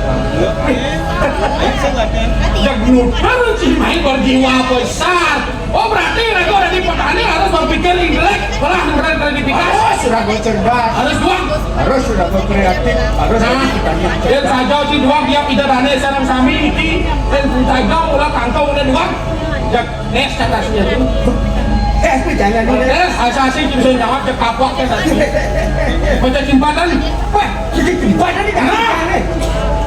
Yang harus si main berjiwa besar. Oh berarti ragu ada di petani harus berpikir intelek, malah kreativitas. Harus rago cerdas. Harus duang. Harus rago kreatif. Harus petani yang Dan cerdas. saja si duang dia tidak dana sarang sami ini dan saja ulah kangkung dan duang. Jak nes atasnya tu. Jangan ni. Nes asasi bisa jawab ke kapok ke tadi. Macam simpanan. Wah, jadi tempat ni dah.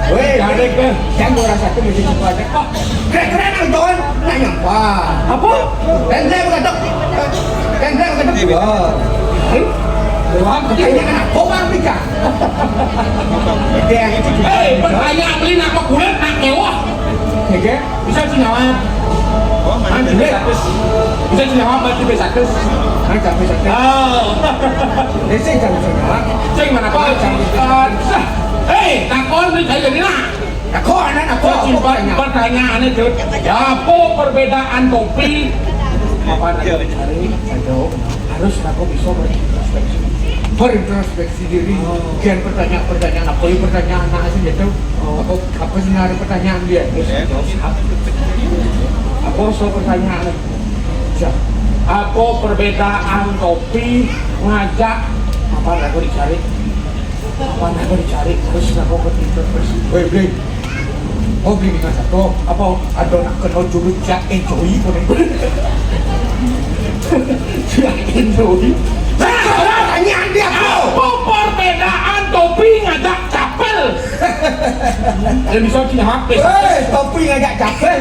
Weh, Ada ke? yang gua rasa tu mesti tempat. Keren-keren ang tuan. Nak nyapa. Apa? Dan saya berkata. Wah. Duang Kayaknya kecil. kan orang ni kan. Dia itu. Pertanyaan beli nak kulit nak mewah. Okey. Bisa si jawab. Bisa si jawab berarti bisa kes. Kan sampai sampai. Desi jangan jangan. Cing mana kau? Takon ni saya jadi nak. Aku anak aku. Simpan pertanyaan itu. Apa perbedaan kopi? Apa nak cari? Harus aku bisa berintrospeksi. Berintrospeksi diri. Kian pertanyaan apa yang pertanyaan anak sih itu? Apa sebenarnya pertanyaan dia? Apa soal pertanyaan? Apa perbedaan kopi ngajak? Apa nak aku dicari? Harus aku berintrospeksi. Woi, beli. Oh, beli dengan satu. Apa? Ada nak kenal jurus Jack Enjoy pun. Jack Enjoy. Pertanyaan dia Apa perbedaan topi ngajak capel? Yang bisa punya HP. Topi ngajak capek.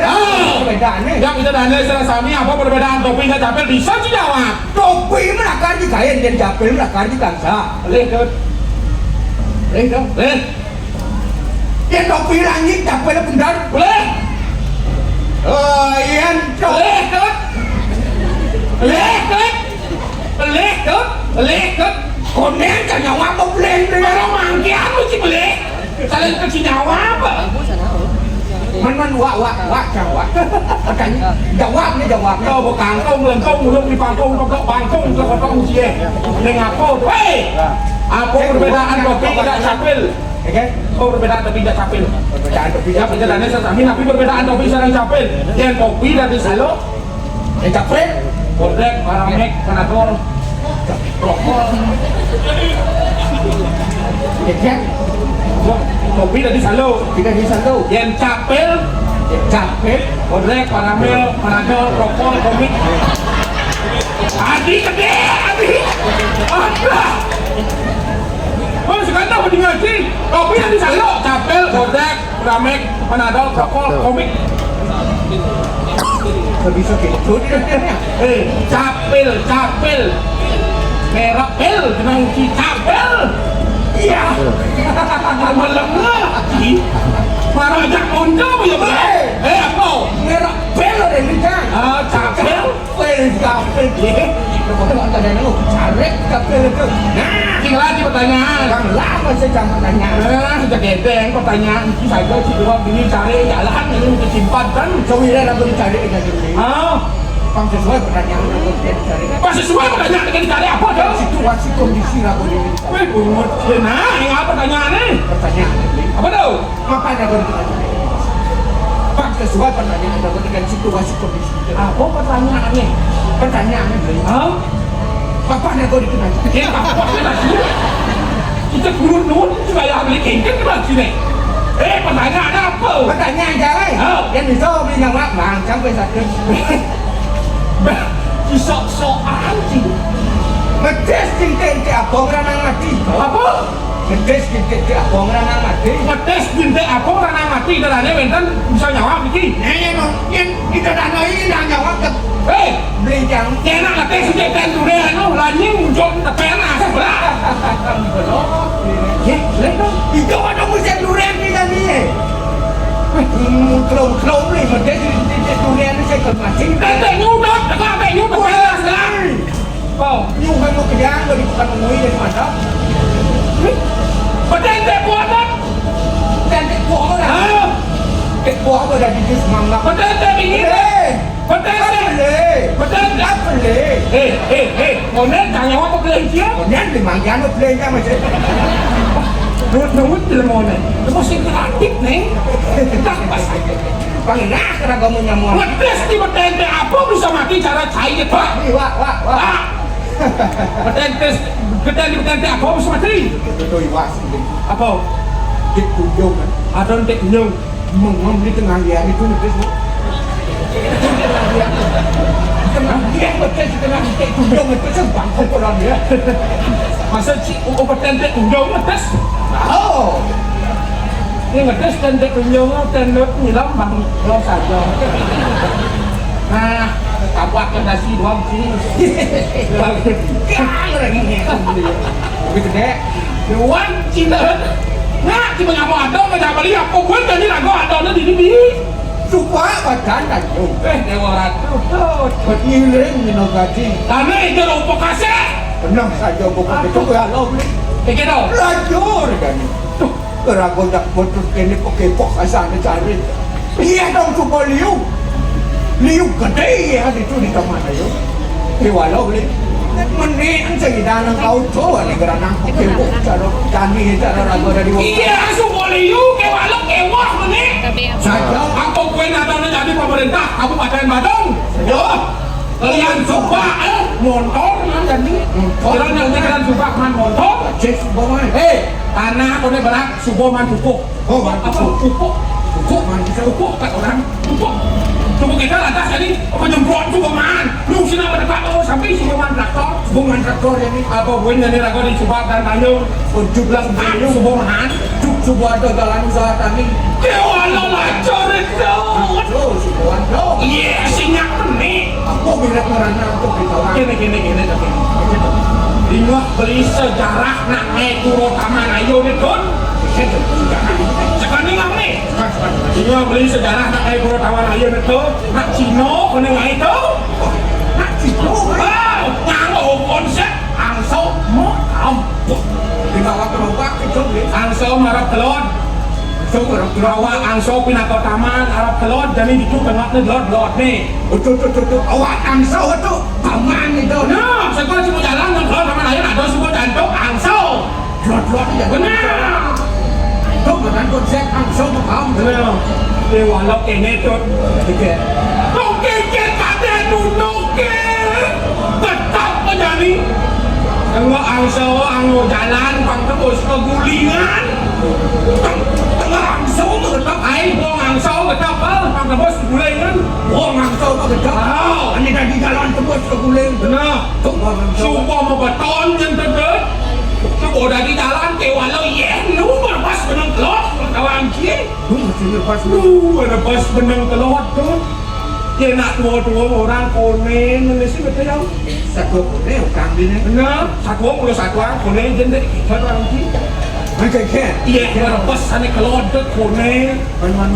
Perbedaannya. Yang kita dana salah sami apa perbedaan topi ngajak capel bisa dijawab. Topi melakar di kain dan capek melakar di kansa. Boleh dong. Boleh. Yang topi langit capek benar. Boleh. Yang Boleh kan? konen kan nyawa apa boleh. Orang mangkian mesti boleh. Saling kasih nyawa apa? Man wak jawab. Katanya jawab ni jawab. Kau berkangkung, lengkung, belum dipangkung, kau bangkung, kau potong usia. Dengan apa? Hei, Apa perbedaan topi tidak capil? Oke? Oh perbedaan topi tidak capil. Perbedaan topi Ya perjalanannya sesami, tapi perbedaan topi sarang capil. Yang topi dari salo, yang capek. Bordek, Paramek, Panadol, Rokok. Ya, Topi dari salo. tidak bisa tuh. Yang capil, Capek. Bordek, Paramel, Panadol, Rokok, komik. Adi gede, Adi. Ada. Oh sekarang apa di ngaji? Topi dari salo, capil, Bordek, Paramek, Panadol, Rokok, komik. Bisa gitu dia. Capil, merah pil, dengan si capil. Iya. Malam lagi. Marah ajak onco ya boleh. Apa? Merah pel ada di kan. Capil. Capel deh. Kalau ada yang lu cari capel itu. Nah, Tinggal lagi pertanyaan. Bang lama saya pertanyaan. Sudah gedeng pertanyaan itu saja si dua ini cari jalan ini disimpan kan. Sembilan aku dicari dengan ini. Bang sesuai pertanyaan aku dicari. Pas sesuai pertanyaan dengan dicari apa dong? Situasi kondisi aku ini. Wih, bungut. Nah, yang apa pertanyaannya? Pertanyaan ini. Apa tuh? Ngapain aku dicari? Bang sesuai pertanyaan aku dengan situasi kondisi. Apa pertanyaannya? Pertanyaannya beliau. Kapan aku dikenal? Ya, apa lagi? Kita gurun supaya beli kengkeng ke sini. Pertanyaannya apa? Pertanyaan jangan. Yang bisa beli yang bang sampai satu. Sok-sokan sih. Ngetes cinta apa orang mati? Apa? Ngetes cinta apa orang mati? Ngetes bintik apa orang mati darahnya benten bisa nyawa begini. Yang kita danai dah nyawa ke beli yang enak lah tes cinta dunia itu lagi muncul tepenas belah. Ya, lepas itu ada musim durian ni kan ni. Kelom ni, macam durian ni saya kemasi. Tenteng nyudut, tenteng nyudut belas kan. Oh, Yung kan mo kaya ang balik ka nung dari mana? petente buatan. Cantik po ako na. Cantik po ako na dito sa mga Petente begini. Petente. Petente. Apple. Konen jangan nyawa apa beli dia. Yan, limang yan o play ka macam. Nunggu di lemone. Itu masih kreatif nih. Tak pas. Panginak ka na mo niya mo. Ngetes di petente apa bisa mati cara cair pak. Wah. Petente apa bisa mati? Ito iwas. Apa? Gitu yung. Ada untuk nyung. Mengom di tengah liar itu nih guys. Tengah liar macam tengah itu yung itu sebang koran dia. Masa si petente nyung ngetes? Oh. Ini ngetes petente nyung tenut nyilam bang lo saja. Nah, kabuat kendasi doang sih. Kang lagi ni. Begitu deh. Doang cinta. Nah, cuma nyamu ada, nggak beli apa gue jadi ragu ada di sini. Supaya badan kan yung. Dewa Ratu. Beriling minogati. Tanah itu rumput kasih. Tenang saja bukan itu ya lo beli. Kayak gitu. Lajur kan. Tuh, kerago nak botus ini pakai pok asal cari. Iya dong coba liu. Liu gede ya itu di kamar ayo. Dewa lo beli. Mending cerita nang kau coba nih geranang pakai pok cara cani cara rago dari. Iya, semua liu kewalok kewah ini. Saja. Aku kue natanya jadi pemerintah, aku pacaran Badung. Yo, kalian suka motor jadi. Kalian yang kalian suka man motor. Cek bawa. Tanah aku ini berat, subuh man pupuk. Oh, man Apa pupuk? Pupuk man bisa pupuk kat orang. Pupuk. Subuh kita lantas jadi penyemprot subuh man. Lu sini berdekat sampai subuh man traktor. Subuh man traktor ini. Apa gue ini ragu di Subak dan Tanjung. 17 Tanjung subuh man. Subuh ada jalan usaha kami. Dewa lo lacor itu. Subuh ada. Iya, sinyak nih. Aku bilang merana untuk ditolak. Gini tapi. Ingat beli sejarah nak naik turun taman ayo nih kan? Sekarang nggak nih. Ingat beli sejarah nak naik turun taman ayo nih kan? Nak Cino kena naik tu? Nak Cino? Wow, nganggo konsep angso mau ampun. Dibawa ke rumah itu beli. Angso marah telur. Bawa angso pindah ke taman Arab telur jadi itu tengah nih telur nih. Betul. Awak angso itu taman itu. Nah, sekarang cuma jalan nonton taman ayo ada semua jantung angso. lọt vậy benar không mà đánh con xét ăn sâu mà không benar dewa lo kene tot oke oke kade dulu ke tetap aja nih Tengok angso anggo jalan bang tebus kegulingan tengah angso tetap aing wong angso tetap bang tebus kegulingan wong ang sâu nó kejap anh đang đi jalan tembus ke guling benar không mà ang sâu Sumpah mau beton yang terdet Coba udah di jalan ke walau lu berpas benang telur kawan kie đúng là chỉ lepas berpas benang telur tuh Dia nak dua-dua orang konen Malaysia betul ya satu ni kang đi nè benar satu orang udah satu orang konen jadi kita orang kie anh chạy khe iya berpas sana telur tuh konen man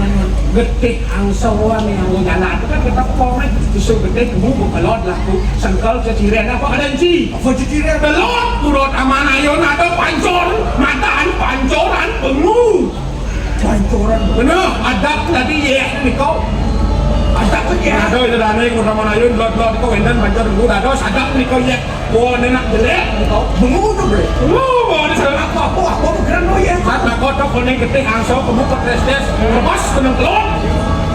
getik angsawan yang jalan itu kan kita komen justru getik kamu bukan lot lah tuh sengkal keciren apa ada sih apa cuci dia belot urut amanayon atau pancor mataan pancoran pengu pancoran bener adab tadi ya nih kau ada apa ya ada itu dana yang urut amanayon lot kau endan pancor pengu ada sadap nih kau ya gua nenak jelek nih kau bengu tu bre oh ada salah apa apa bukan lo ya saat nak kau tak konek getik angsaw kamu ke prestes lepas benang telur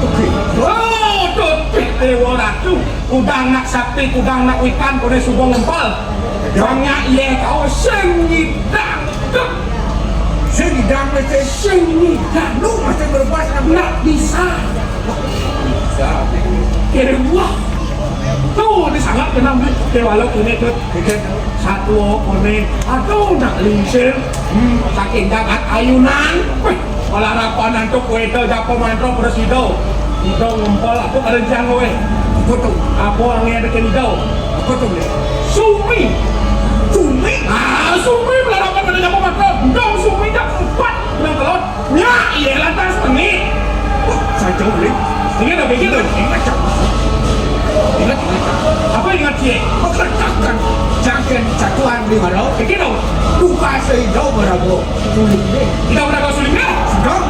oke oh tuh dewa ratu udang nak sakti udang nak ikan kau subong ngempal Jangan iya kau sengidang sedang mesti sengidang lu mesti berpas nak bisa kira wah tuh disangat kenal nih walau ini tuh satu kone aduh nak lingsir saking jagat ayunan kalau harapan untuk kue itu japo mantro presido itu ngempol aku ada jangan kowe foto aku angin ada kenidau foto ni sumi cumi sumi belakang pada japo mantro dong sumi tak empat yang telur ya iya lantas tengik saya jauh ni ingat apa gitu ingat apa ingat sih mengerjakan jangan satuan di mana begitu duka sejauh berapa sulit ni kita pernah kau sulingnya sedang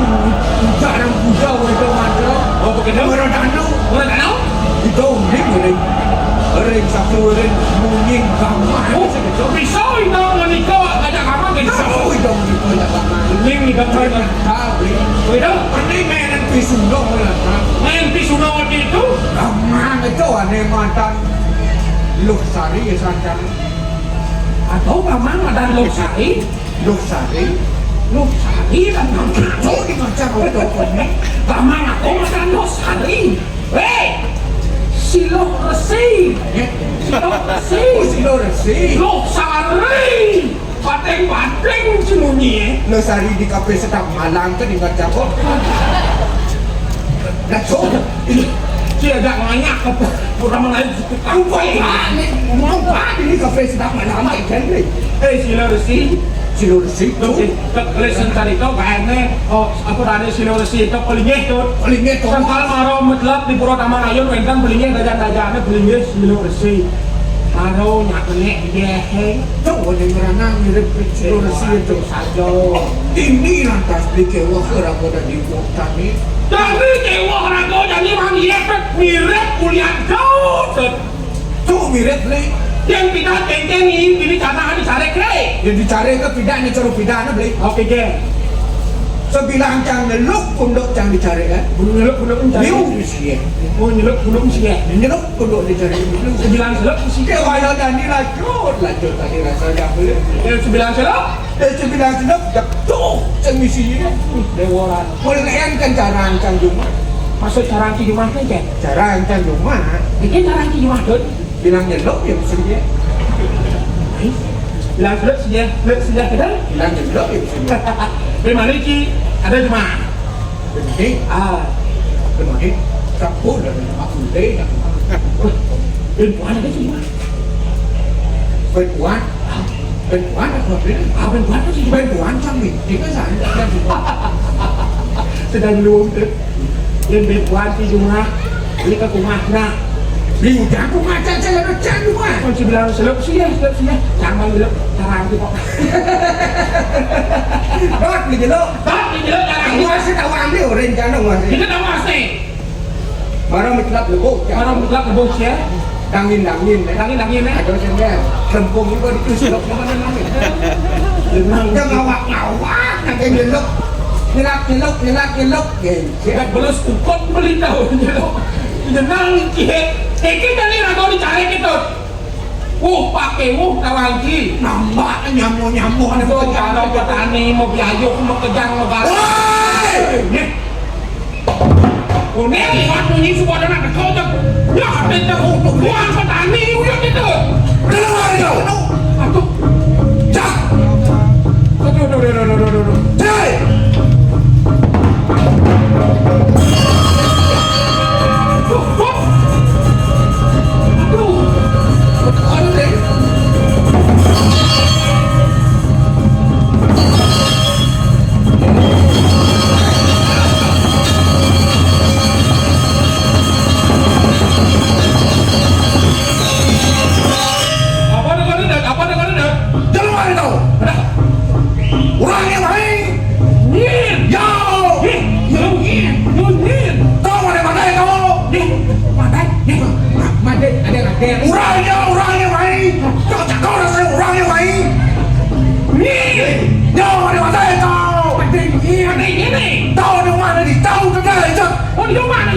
jarang pujau itu mantra oh begitu orang danau orang danau itu ni boleh orang satu orang mungkin gambar oh pisau itu menikah ajak apa gitu tahu itu itu yang gambar ini nih gambar tahu begitu ini mainan pisau dong lah main pisau nawat itu gambar itu aneh mantan Luksari ya sancan atau memang ada Luksari Luksari dan oh di macam itu ni memang aku ada Luksari Silo Resi Luksari Bateng-bateng semuanya Luksari di kafe sedap Malang tu di macam apa dah coba dia agak banyak ke kurang lain Lupa ini kafe sedap Malang ikan ni Silo Resi Silo Resi Lesen tadi itu kayaknya aku dari Silo Resi itu pelingnya itu Pelingnya tu Sangkal maro mutlak di Pura Taman Ayun wenten pelingnya gajah-gajahnya pelingnya Silo Resi maro nyaknya dia coba ni merana mirip Silo Resi itu saja ini lantas dikewa ke orang pada di kota ni jadi dewa rago jadi mang yepet mirip kuliah jauh tu mirip ni yang kita cengceng ini karena dicari ke yang dicari ke pidaknya carup pidaknya beli oke ke sebilang cang neluk punduk cang dicari kan nyeluk liu sih oh nyeluk sih nyeluk punduk dicari sebilang seluk sih ke wayang tadi lanjut tadi rasa dapur sebilang seluk sebilang seluk jatuh cang misinya dewa rago mulai kan cara cang rumah masuk cara di rumah aja cara cang rumah bikin cara di rumah tuh bilang nyeluk ya mestinya bilang seluk sih kita bilang nyeluk ya mestinya di mana sih ada cuma benih benih kapur dan aku deh perempuan ada sih mas perempuan apa beli perempuan ada sih perempuan canggih dia kan sedang belum yang perempuan di rumah ini ke rumah nah liu aku macam saya ada cang rumah masih bilang seluk sih ya jangan seluk cara itu kok dot ni jelok tapi jelek cara aku itu masih tahu ambil orang jangan masih kita tahu masih barang mecelap lebok orang mutlak lebih ya dangin dangin ada macam dia lempung juga ditusuk mana Jangan ngawak-ngawak nanti nyeluk. Nyelak gitu. Gak belas ukot beli tahu jenang kita nih rado dicari gitu. Pakai tawang ki Nambah nyamuk ada itu kalau petani mau biayuk mau kejang mau balik. Ini waktu ini semua anak kau tak ya kita buang petani udah gitu. Dengar kau. Aduh, Cak. aduh. Cai. Apa dengan Dengar kau. Orangnya baik. Nin, Yo. Nin. Kau mana kau? Orangnya baik. Kau rasa orangnya baik. Yo, mana kau? Tahu di mana di tahu ke đây chứ? Di mana?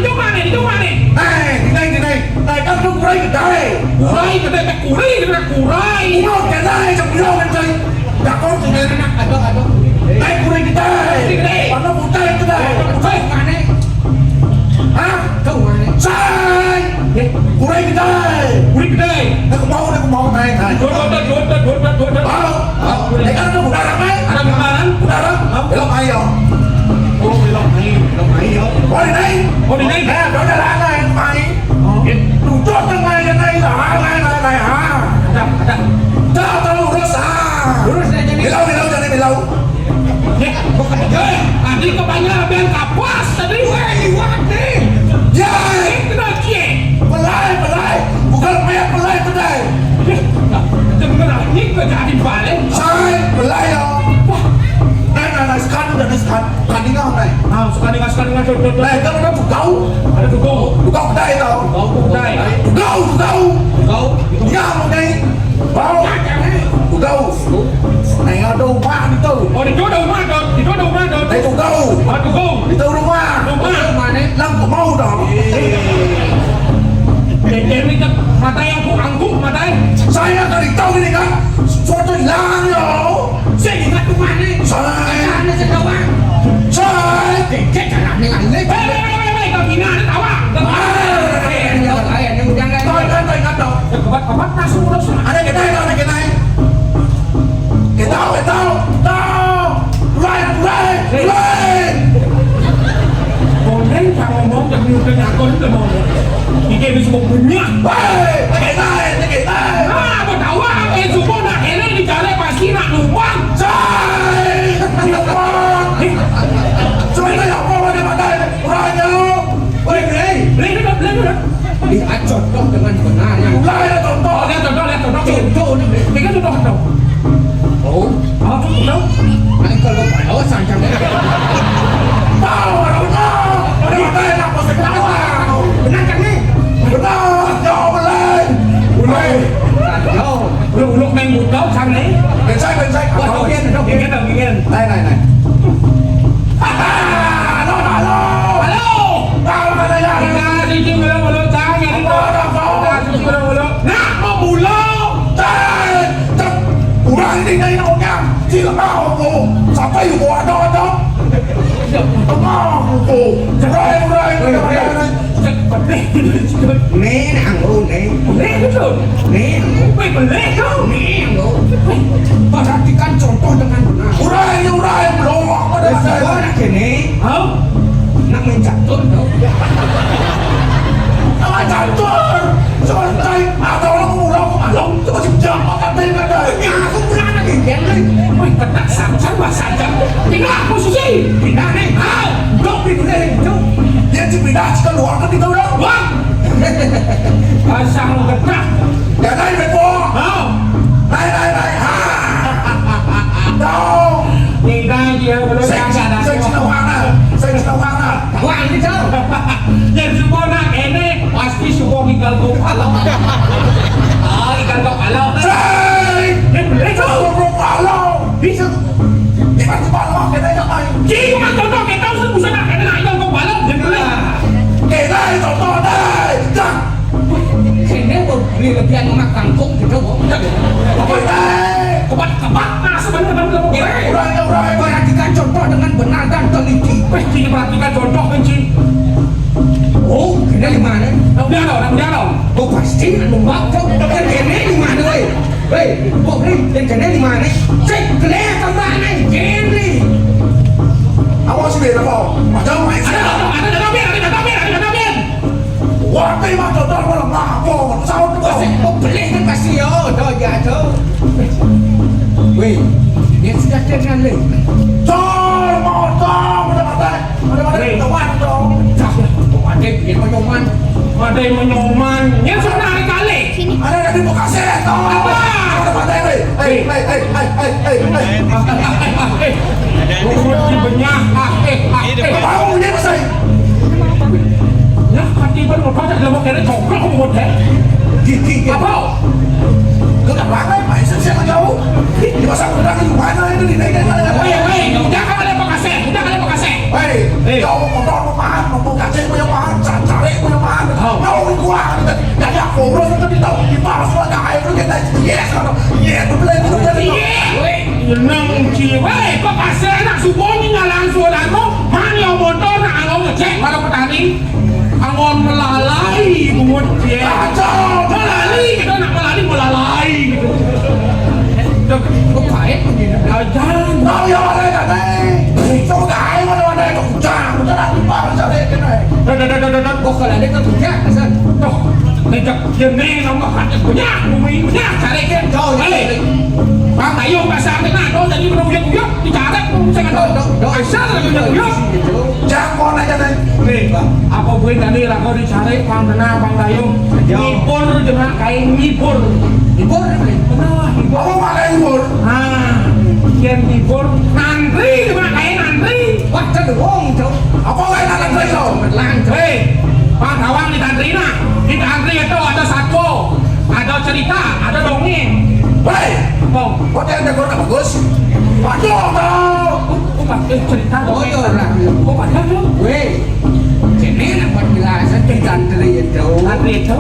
Này, các nước đây cái đây. Kurai, kurai. Ulo cái đây trong ulo cái đây. Đã có từ đây ada. Đây kurai cái đây. Còn nó phụ tay cái đây. Hả? Sai. Kurai cái đây. Nó không mau này. Tuh. Đây kan nó udah ramai. Ada kemarin? Udah ramai. Belum ayo. Belum ayo. Ôi đây. Đây. Nè, đó là này mày. Đủ chốt cho mày cái này là này hả? Ada. Tao lurus ah. Bilau jadi bilau. Bukan tadi kebanyakan biang kapas tadi. Ya, Kena cie. belai. Bukan banyak belai today. Dengar ini jadi balik. Sai, belai yo. Này, scan Scan đi ngon này. Sekali. Này, tao nó phục gấu. Ada tugu. Phục gấu ở đây tao. Đây. Phục gấu. Nhau một đây. Vào. Phục gấu. Này ở đâu ba đi tao. Di chỗ đâu mà rồi. Đây phục gấu. Tugu. Đi tao đâu ba. Lâm của mau đó. Ini kan mata yang ku angkuh mata. Saya tadi tahu ini kan. Suatu hilang yo. Saya ingat kemana? Sai. Kau gina ada tawa. Tôi ngắt đâu. Kebat masuk udah sana. Ada cái này. Cái tao. Right. Konten tak ngomong tak nyuruh nyakon ke mau. Ini bisa banyak. Cái này. Apa tahu apa yang semua nak ini di jalan pasti nak numpang. Sai. Cuma itu yang mau di mana? Orangnya. Lên đó. Lihat contoh dengan benarnya. Mulai ada contoh. Lihat contoh. Contoh ini. Tinggal contoh. Oh, Contoh. ini kalau kalau sancang Tahu orang tahu. Ada mana yang nak pasang tahu? benar kan nih? Benar. Jauh mulai. Uluk main mudah sang đấy. Bên sai. Wah, đâu kia. Gini. Này. Alo. Tahu mana yang? Sijing ulo sang yang itu. Sijing ulo. Nak mau mulo. Orang ini ngay nào nha. Chỉ là bao cô. Sampai của đó. Cô. Đây. Né nang luôn né. Lên cái Né. Mày còn lên không? Perhatikan contoh dengan benar. Urai belum. Ada saya. Kalau nak kene, Không. nak menjatuh tau. Apa catur? Santai. Atau orang mulai along tu macam jam apa tadi ada. Ya, aku pernah lagi kene. Mày thật đặt sẵn bahasa jam. Tinggal posisi. Pindah nih. Dok di boleh dok. Dia dipindah ke luar kan itu dah. Wah. Asal gerak. Ya đây phải cô. Không. Này. Đâu. Nhìn ra nhiều mà nó sang cả đàn. Saya cinta warna. Wah, ini jauh. Yang semua nak ini pasti semua ikan kepala. Ikan kepala. Saya. Lên Itu belum kalau. Bisa. Tiba-tiba lo kita yang lain. Chỉ có mang contoh kayak kau sih busana kayak nak yang kau balap yang lain. Kita contoh deh. Jangan. Thì nếu mà vì là tiền mà càng cũng thì đâu có chắc được. Apa ini? Kebat nah sebenarnya dalam dalam Ya, Urai. perhatikan contoh dengan benar dan teliti. Ini perhatikan contoh kunci. Oh, kena di mana? Dia dong. Oh pasti nombak kau. Dan kena di mana weh? Weh, kau ni dan kena di mana? Cek kena ke mana? Kena. Awas sih apa? Macam main sih. Ada kabin. Wah, terima contoh malam apa? Sao tu? Pasti kau beli kan pasti yo. Dah ya tu. Weh, dia sudah kenal ni. Col, motor, ada teman dong. Ada yang menyoman. Ada yang menyoman. Yang sebenarnya kali. Ada yang dibuka set. Apa? Ada ni. Rumut di benyah. Tahu ni pasal. Ya, hati baru mau baca dalam kira coklat rumut deh. Gigi Apa? Kau tak pakai, main siapa jauh? Di masa kerja di mana ini di negara? Udah kalian bekasih. Hei, kau motor mau kasih punya mahan, cari punya mahan. Mau gua, jadi aku urus itu di bawah semua kaya itu kita yes, yes, tu beli itu jadi. Nang ciwai, bekasih anak subuhnya ngalang suaramu. Mana yang motor nak angon ngecek pada petani. Angon melalai buat dia. Kacau, melalai gitu. kau baik begini. Jangan. tahu yang mana kan? Semua kaya mana itu hujan di bawah cari kena. Kau kalau ada kau kerja, asal. Tuh, ngejak jenis nama hati punya cari kan. Balik. Bang Tayung pasang kena, kau jadi menunggu dicari, saya kata, asal lagi menunggu. Jangan aja deh. Nih, apa boleh tadi lah kau dicari Bang Tenang, Bang Tayung. Ngipur jangan kain ngipur. Ibu ada beli. Kenapa ngipur? Apa malah ngibur? Kian ngipur nantri jangan kain nantri. Wah, terus wong tu. Apa lain anak saya? Lang tu. Hei, Bang Tawang di tantri nah. Di tantri itu ada satwa, ada cerita, ada dongeng. Hei, Bang, kau jangan jago tak bagus. Waduh, tau. cerita Oh, dongeng. yo lah. Kok ada tu? Weh, sini nak buat bilasan di tantri itu. Tantri itu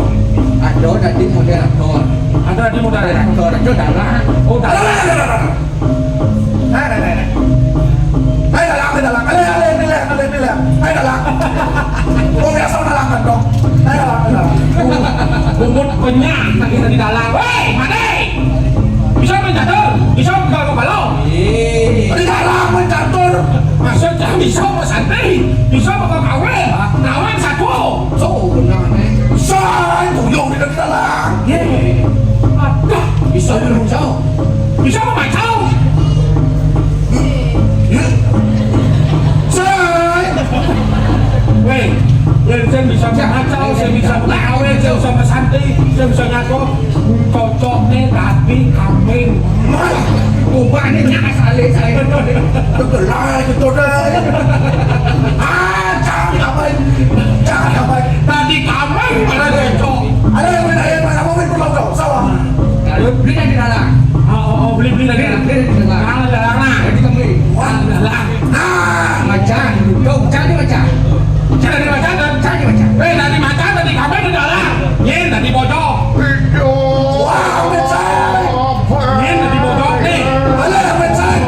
Ada tadi moderator. ada di modal. Moderator itu dalam. Oh, dah. Hei, dalang. Hei, dalang. Oh, biasa dalang kan dong. Hei, dalang. Bumut penyak tadi di dalam. Hei, mana? Bisa mencatur, bisa ke balong. Di dalam mencatur. Maksudnya bisa ke santri, bisa ke kawan, kawan satu. So, benar ni. Saya tuyung di dalam. Ye, ada. Bisa minum jauh. Bisa memacau. Saya. Weh, saya bisa memacau, saya bisa lawe, saya bisa santri, saya bisa ngaco. Cocoknya tapi kambing. Ubah ni jangan saling saya. Betul lah itu deh. Jangan apa? Tadi kambing ada cocok. Ada yang mana mau main pulau dong, sawah. Kalau beli di dalam. Beli lagi. Beli di dalam. Kalau dalam nah. Jadi kami. Dalam. Macam. Kau cari macam. Cari macam dan Cari macam. tadi macam tadi kambing di dalam. Yen tadi bocor. Wow, mencari. Yen tadi bocor nih. Ada yang mencari.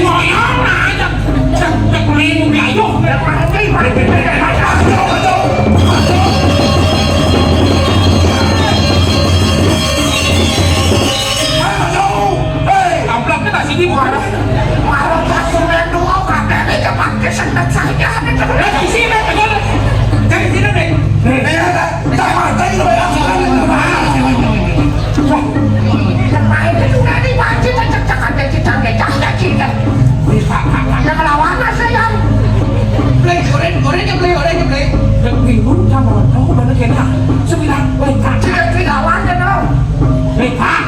ngoyong aja. Cek ribu biayo. Amplop kita sini bukan. Marah pasukan doa kakek cepat kesendat saya. Di sini betul. Dari sini deh. Jangan tadi lo yang main itu nanti pasti cek ada cita. Ada melawan saya. Play orangnya play. Bingung sama tahu mana kena. Sembilan letak. Tidak lawan kan lo. Letak.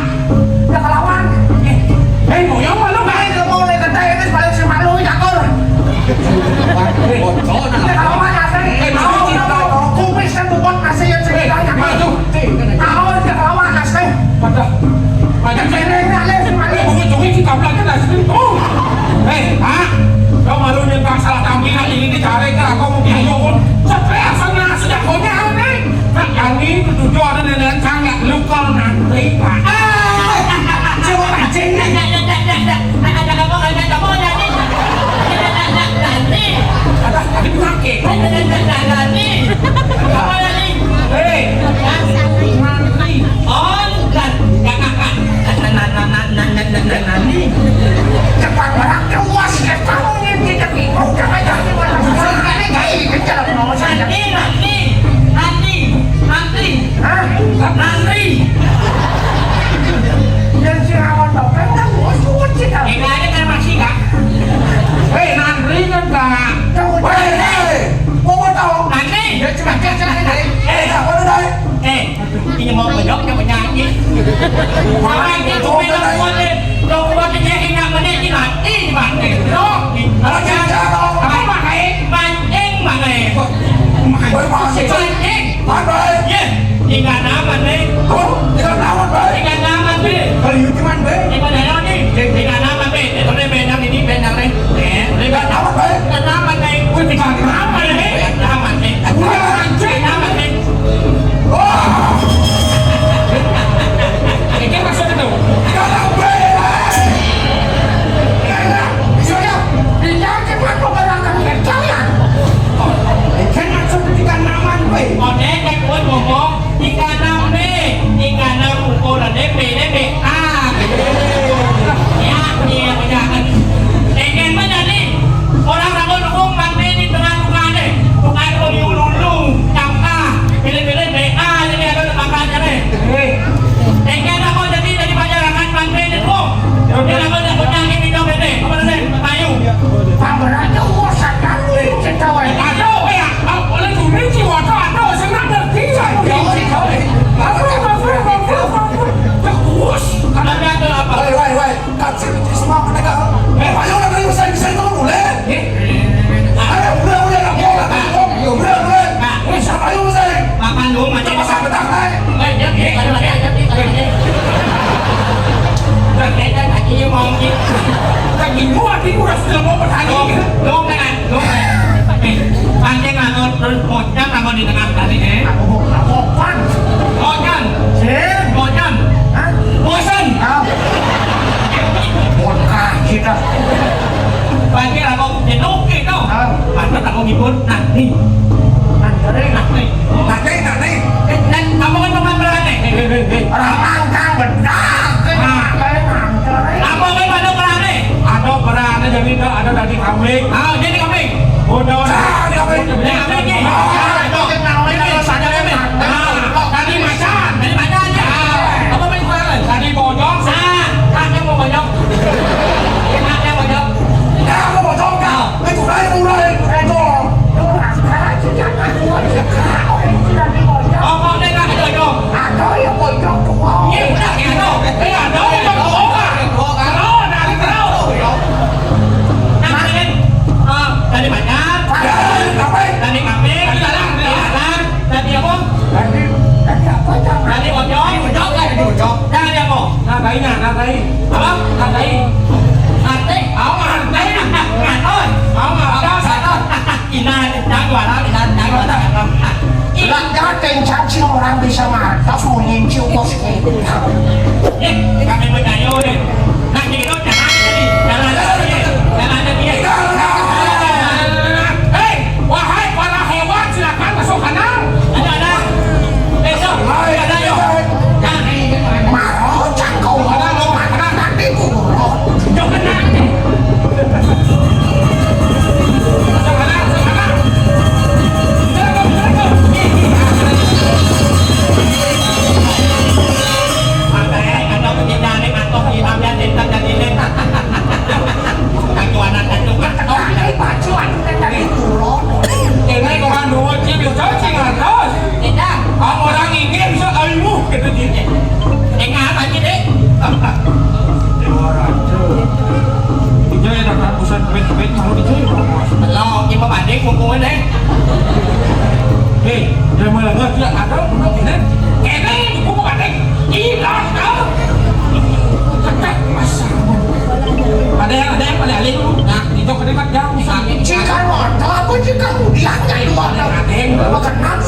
Ya lawan. Ngoyong malu Main ke mau lekat saya ini paling semalu ya kor. Ya lawan asal. Kumis kan buat nasi yang cerita yang maju. Kau ya lawan asal. Pada. Pada Ini ngalih semalu. Ujung-ujungnya kita belakang dah sini. Kau malu nyentang salah tampilan ini dicari ke aku mau biayun. Supaya sana sejak kau nyari. Nah, ini tujuh ada dengan sangat luka nanti. Coba pancing nih. Ada sakit. Cepat berak kewas ketangnya tidak bingung jangan jadi malah sekali kayak kejar mau saya. Yang si rawan dokter kan bos sih kan. Nanti kan kak. Mau tahu? Ya cepat dari. Apa tu dah? Ini mau bejoknya penyanyi. Orang itu bilang boleh. Kalau buat dia ingat mana ini mati mati. Kalau jangan apa pakai pancing pakai. Pancing. Apa? Ye, ingat nama ni. Jangan lawan baik. Ingat nama ni. Kalau you cuman be. Ingat nama ni. Ingat nama ni. Itu ni benda ini benda ni. Ingat nama baik. Ingat nama ni. Ingat nama ni. Nama ni. Pancing nama ni. Ini maksud itu. Jangan baik. Saya tidak cepat memberangkat percayaan. Kan maksud ketika naman be. Ode kan kuat ngomong. Ingat nama ni. Ingat nama ukur dan DP. Ya, dia jangan. Dengan mana ni? Orang ragu dukung bangsa ni tengah tukar ni. Tukar kalau diulung, cangkah, pilih-pilih BA jadi ada makanya ni. Dengan apa jadi dari masyarakat bangsa ni tu? Dia nak punya ni hidup ni. Apa ni? Ayu. Pemberangkat urusan kami cerita awal. Aduh, ya. Oleh tu ni jiwa tu aduh senang ngerti. Kalau dia tu apa? Wei, kasih semua mereka. Ayo nak beri usaha bisa itu boleh. Ayo, boleh nak boleh. Siapa yang usaha? Makan dulu macam Cepat sampai tangan. Lagi muat ni udah sudah mau bertanding. Pancing terus pocang apa di tengah tadi Apaan? Pocang, Sen? pocang, Hah? bosan. Bongkar kita. Pancing aku jenuh gitu. Pancing aku ngibut nanti. Nanti. Dan kamu kan teman berani. Ramangkang benar. Apa kan ada berani? Ada peran ada jadi ada dari kambing. Ah, jadi kambing. Bodoh. Ini kambing ni. Tadi macan ya. Apa main kurang? Tadi bojong. Kaknya mau bojong. Kaknya bojong. Aku mau congkak. Itu mulai. Oh, đây là cái đời rồi. Ada yang bojong tua. Nhiều đã kìa đâu. Đây là đâu cái con cố à. Đó là cái đâu. Nằm lên. Tadi banyak. Tadi kambing. Tadi lalang. Tadi apa? Tadi apa jam? Tadi bojong. Bojong kan? Tadi apa? Natai. Apa? Natai. Hati. Ngat ơi. Ina, jangan jualan. Jangan kencang orang bisa mantap menginjau bos kita. Kami berdayo deh. Nanti kita jangan jadi. Jangan. bên mà nó bị chơi lo nhưng mà bạn đấy của cô ấy đấy ê rồi mà là ngơ chưa à đó nó bị đấy kẻ đấy của bạn đấy im lặng đó ada yang pada alih nah itu kena kat jauh Jika orang tak apa jika dia hanya luar dah. Makan nasi